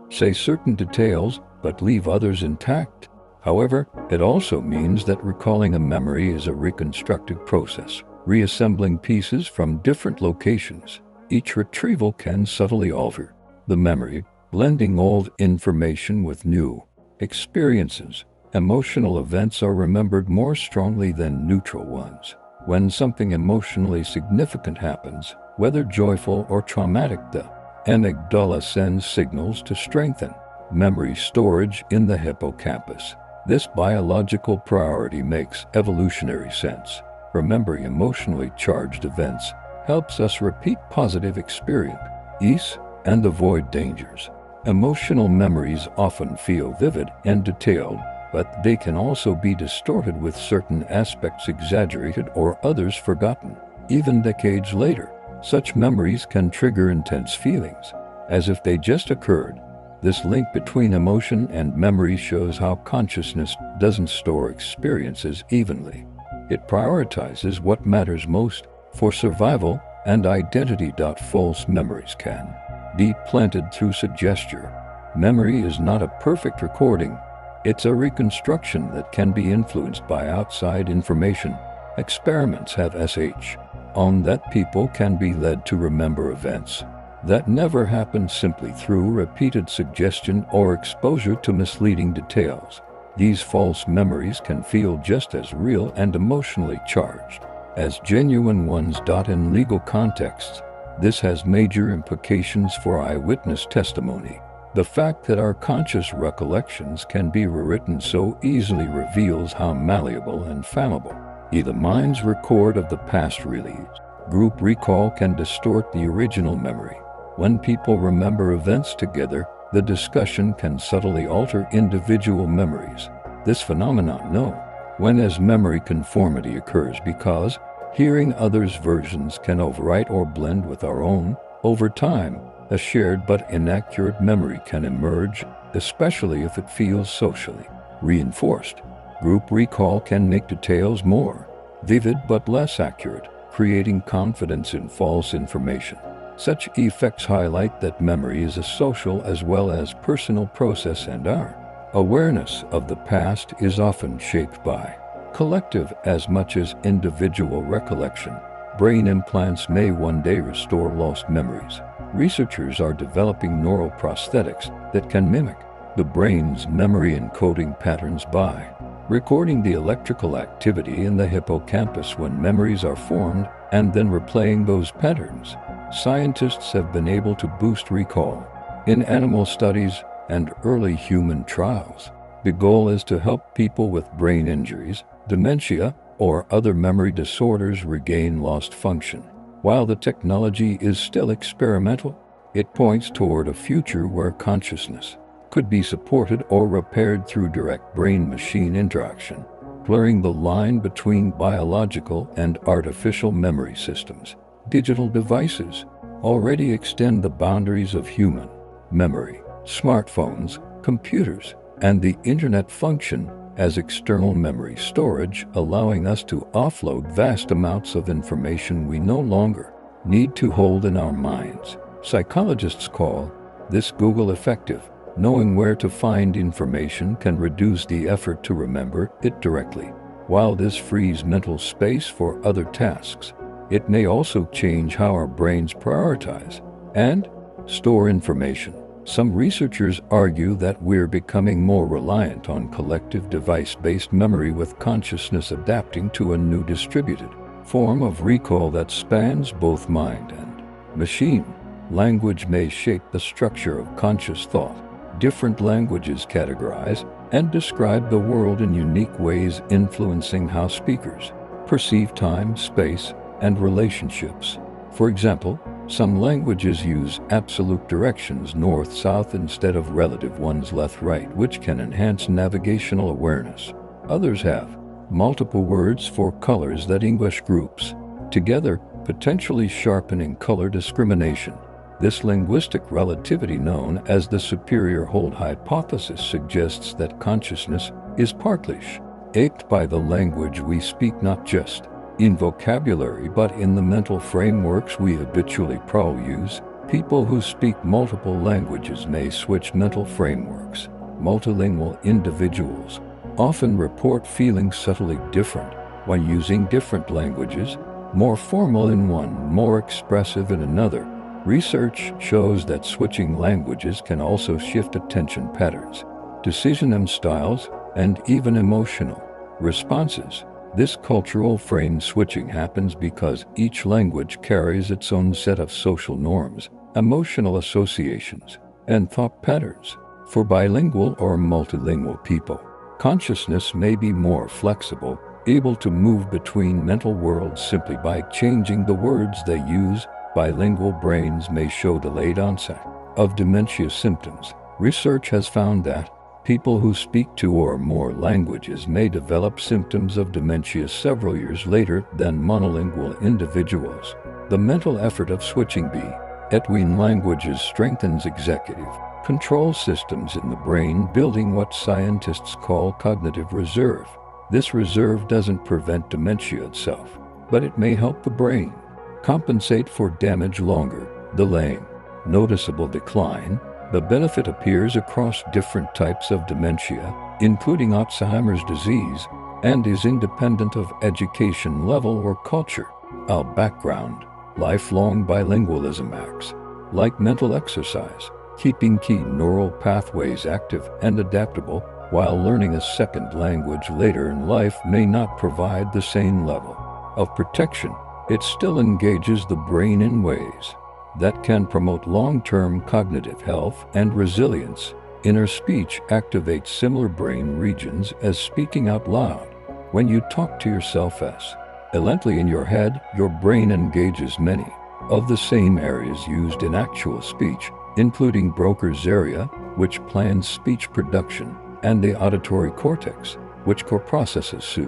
say certain details, but leave others intact. However, it also means that recalling a memory is a reconstructive process, reassembling pieces from different locations. Each retrieval can subtly alter the memory, blending old information with new experiences. Emotional events are remembered more strongly than neutral ones. When something emotionally significant happens, whether joyful or traumatic, the amygdala sends signals to strengthen memory storage in the hippocampus. This biological priority makes evolutionary sense. Remembering emotionally charged events helps us repeat positive experiences and avoid dangers. Emotional memories often feel vivid and detailed, but they can also be distorted, with certain aspects exaggerated or others forgotten. Even decades later, such memories can trigger intense feelings, as if they just occurred This link between emotion and memory shows how consciousness doesn't store experiences evenly. It prioritizes what matters most for survival and identity. False memories can be planted through suggestion. Memory is not a perfect recording. It's a reconstruction that can be influenced by outside information. Experiments have shown that people can be led to remember events that never happened simply through repeated suggestion or exposure to misleading details. These false memories can feel just as real and emotionally charged as genuine ones. In legal contexts, this has major implications for eyewitness testimony. The fact that our conscious recollections can be rewritten so easily reveals how malleable and fallible the mind's record of the past really is. Group recall can distort the original memory. When people remember events together, the discussion can subtly alter individual memories. This phenomenon known as memory conformity occurs because hearing others' versions can overwrite or blend with our own. Over time, a shared but inaccurate memory can emerge, especially if it feels socially reinforced. Group recall can make details more vivid but less accurate, creating confidence in false information. Such effects highlight that memory is a social as well as personal process, and our awareness of the past is often shaped by collective as much as individual recollection. Brain implants may one day restore lost memories. Researchers are developing neural prosthetics that can mimic the brain's memory encoding patterns by recording the electrical activity in the hippocampus when memories are formed and then replaying those patterns. Scientists have been able to boost recall in animal studies and early human trials. The goal is to help people with brain injuries, dementia, or other memory disorders regain lost function. While the technology is still experimental, it points toward a future where consciousness could be supported or repaired through direct brain-machine interaction, blurring the line between biological and artificial memory systems. Digital devices already extend the boundaries of human memory. Smartphones, computers, and the internet function as external memory storage, allowing us to offload vast amounts of information we no longer need to hold in our minds. Psychologists call this Google effective. Knowing where to find information can reduce the effort to remember it directly. While this frees mental space for other tasks, it may also change how our brains prioritize and store information. Some researchers argue that we're becoming more reliant on collective device-based memory, with consciousness adapting to a new distributed form of recall that spans both mind and machine. Language may shape the structure of conscious thought. Different languages categorize and describe the world in unique ways, influencing how speakers perceive time, space, and relationships. For example, some languages use absolute directions north-south instead of relative ones left-right, which can enhance navigational awareness. Others have multiple words for colors that English groups together, potentially sharpening color discrimination. This linguistic relativity, known as the superior hold hypothesis, suggests that consciousness is partly shaped by the language we speak, not just in vocabulary but in the mental frameworks we habitually use. People who speak multiple languages may switch mental frameworks. Multilingual individuals often report feeling subtly different when using different languages, more formal in one, more expressive in another. Research shows that switching languages can also shift attention patterns, decision styles, and even emotional responses. This cultural frame switching happens because each language carries its own set of social norms, emotional associations, and thought patterns. For bilingual or multilingual people, consciousness may be more flexible, able to move between mental worlds simply by changing the words they use. Bilingual brains may show delayed onset of dementia symptoms. Research has found that people who speak two or more languages may develop symptoms of dementia several years later than monolingual individuals. The mental effort of switching between languages strengthens executive control systems in the brain, building what scientists call cognitive reserve. This reserve doesn't prevent dementia itself, but it may help the brain compensate for damage longer, delaying noticeable decline. The benefit appears across different types of dementia, including Alzheimer's disease, and is independent of education level or culture. Our background, lifelong bilingualism acts like mental exercise, keeping key neural pathways active and adaptable, while learning a second language later in life may not provide the same level of protection. It still engages the brain in ways that can promote long-term cognitive health and resilience. Inner speech activates similar brain regions as speaking out loud. When you talk to yourself silently in your head, your brain engages many of the same areas used in actual speech, including Broca's area, which plans speech production, and the auditory cortex, which co-processes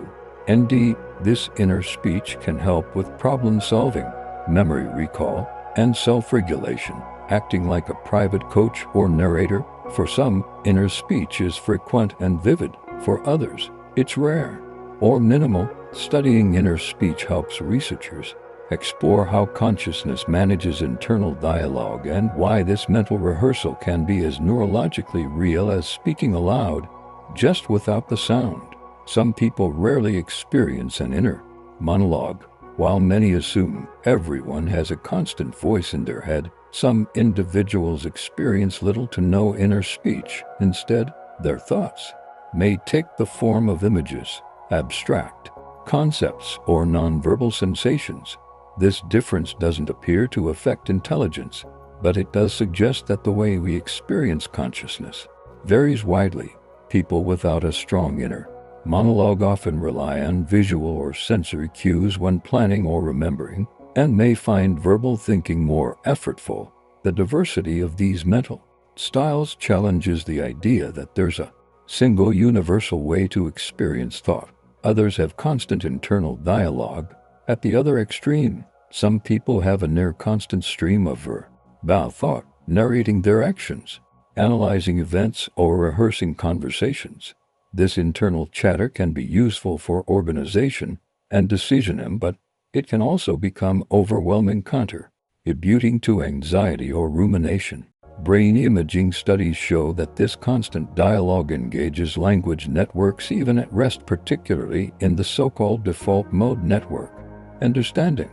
ND. This inner speech can help with problem solving, memory recall, and self-regulation, acting like a private coach or narrator. For some, inner speech is frequent and vivid. For others, it's rare or minimal. Studying inner speech helps researchers explore how consciousness manages internal dialogue and why this mental rehearsal can be as neurologically real as speaking aloud, just without the sound. Some people rarely experience an inner monologue, while many assume everyone has a constant voice in their head. Some individuals experience little to no inner speech. Instead, their thoughts may take the form of images, abstract concepts, or nonverbal sensations. This difference doesn't appear to affect intelligence, but it does suggest that the way we experience consciousness varies widely. People without a strong inner monologue often rely on visual or sensory cues when planning or remembering, and may find verbal thinking more effortful. The diversity of these mental styles challenges the idea that there's a single universal way to experience thought. Others have constant internal dialogue. At the other extreme, some people have a near constant stream of verbal thought, narrating their actions, analyzing events, or rehearsing conversations. This internal chatter can be useful for organization and decision, but it can also become overwhelming, contributing to anxiety or rumination. Brain imaging studies show that this constant dialogue engages language networks even at rest, particularly in the so-called default mode network. Understanding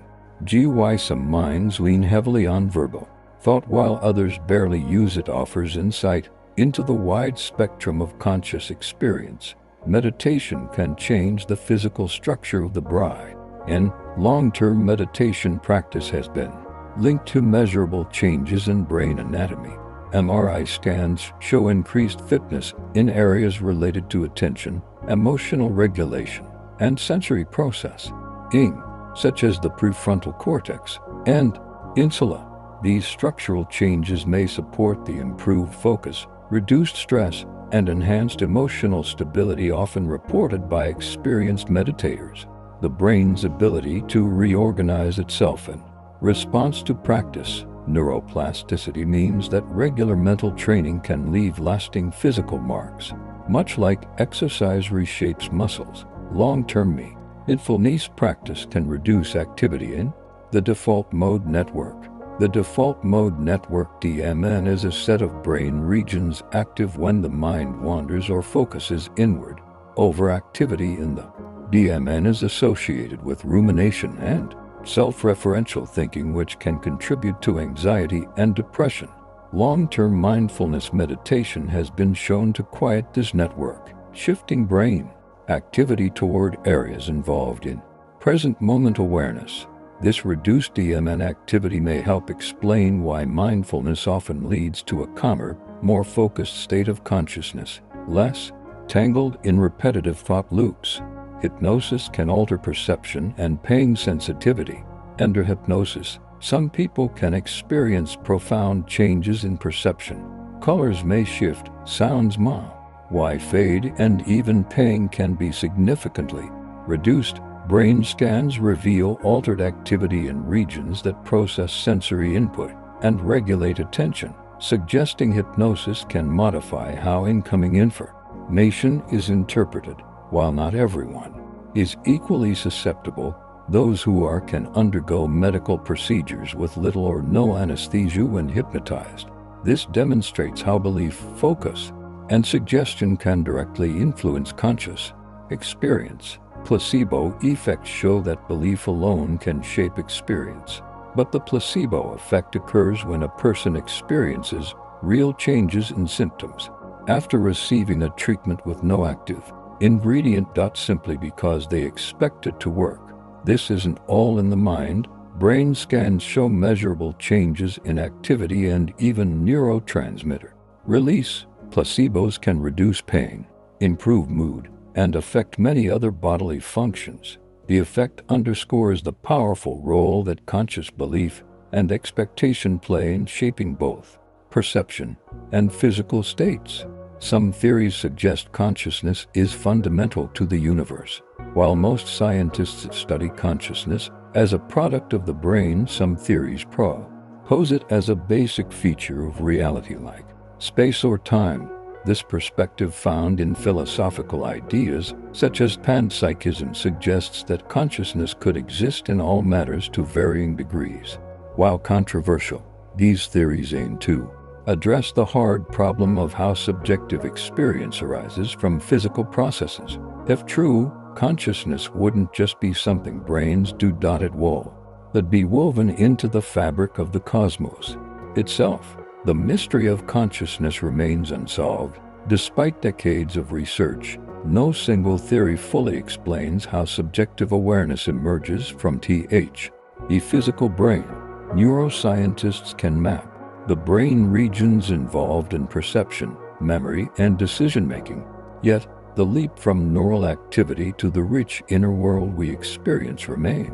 why some minds lean heavily on verbal thought while others barely use it offers insight into the wide spectrum of conscious experience. Meditation can change the physical structure of the brain, and long-term meditation practice has been linked to measurable changes in brain anatomy. MRI scans show increased fitness in areas related to attention, emotional regulation, and sensory processing, such as the prefrontal cortex and insula. These structural changes may support the improved focus, reduced stress, and enhanced emotional stability often reported by experienced meditators. The brain's ability to reorganize itself in response to practice. Neuroplasticity means that regular mental training can leave lasting physical marks. Much like exercise reshapes muscles, long-term mindfulness practice can reduce activity in the default mode network. The default mode network (DMN) is a set of brain regions active when the mind wanders or focuses inward. Overactivity in the DMN is associated with rumination and self-referential thinking, which can contribute to anxiety and depression. Long-term mindfulness meditation has been shown to quiet this network, shifting brain activity toward areas involved in present moment awareness. This reduced DMN activity may help explain why mindfulness often leads to a calmer, more focused state of consciousness, less tangled in repetitive thought loops. Hypnosis can alter perception and pain sensitivity. Under hypnosis, some people can experience profound changes in perception. Colors may shift, sounds may fade, and even pain can be significantly reduced. Brain scans reveal altered activity in regions that process sensory input and regulate attention, suggesting hypnosis can modify how incoming information is interpreted. While not everyone is equally susceptible, those who are can undergo medical procedures with little or no anesthesia when hypnotized. This demonstrates how belief, focus, and suggestion can directly influence conscious experience. Placebo effects show that belief alone can shape experience, but the placebo effect occurs when a person experiences real changes in symptoms after receiving a treatment with no active ingredient. Simply because they expect it to work. This isn't all in the mind. Brain scans show measurable changes in activity and even neurotransmitter release. Placebos can reduce pain, improve mood, and affect many other bodily functions. The effect underscores the powerful role that conscious belief and expectation play in shaping both perception and physical states. Some theories suggest consciousness is fundamental to the universe. While most scientists study consciousness as a product of the brain, some theories pose it as a basic feature of reality like space or time. This perspective, found in philosophical ideas such as panpsychism, suggests that consciousness could exist in all matters to varying degrees. While controversial, these theories aim to address the hard problem of how subjective experience arises from physical processes. If true, consciousness wouldn't just be something brains do. It would be woven into the fabric of the cosmos itself. The mystery of consciousness remains unsolved. Despite decades of research, no single theory fully explains how subjective awareness emerges from the physical brain. Neuroscientists can map the brain regions involved in perception, memory, and decision-making. Yet, the leap from neural activity to the rich inner world we experience remains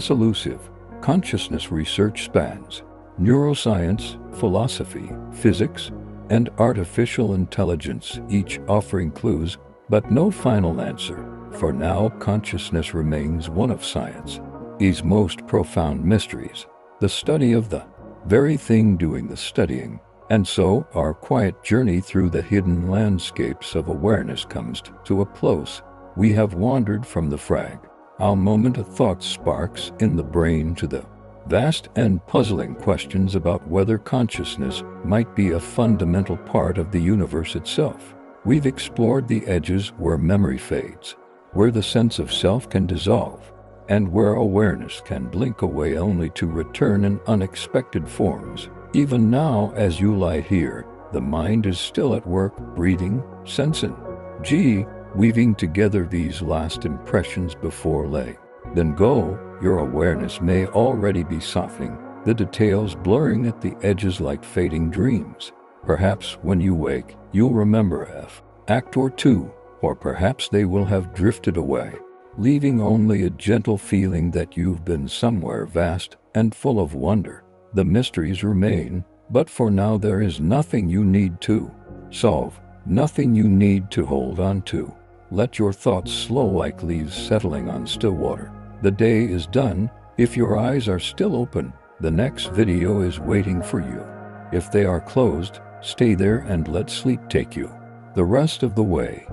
elusive. Consciousness research spans neuroscience, philosophy, physics, and artificial intelligence, each offering clues, but no final answer. For now, consciousness remains one of science's most profound mysteries, the study of the very thing doing the studying. And so, our quiet journey through the hidden landscapes of awareness comes to a close. We have wandered from the fragile moment of thought sparks in the brain to the vast and puzzling questions about whether consciousness might be a fundamental part of the universe itself. We've explored the edges where memory fades, where the sense of self can dissolve, and where awareness can blink away only to return in unexpected forms. Even now, as you lie here, the mind is still at work, breathing, sensing, weaving together these last impressions before then go. Your awareness may already be softening, the details blurring at the edges like fading dreams. Perhaps when you wake, you'll remember act or two, or perhaps they will have drifted away, leaving only a gentle feeling that you've been somewhere vast and full of wonder. The mysteries remain, but for now there is nothing you need to solve, nothing you need to hold on to. Let your thoughts slow like leaves settling on still water. The day is done. If your eyes are still open, the next video is waiting for you. If they are closed, stay there and let sleep take you the rest of the way.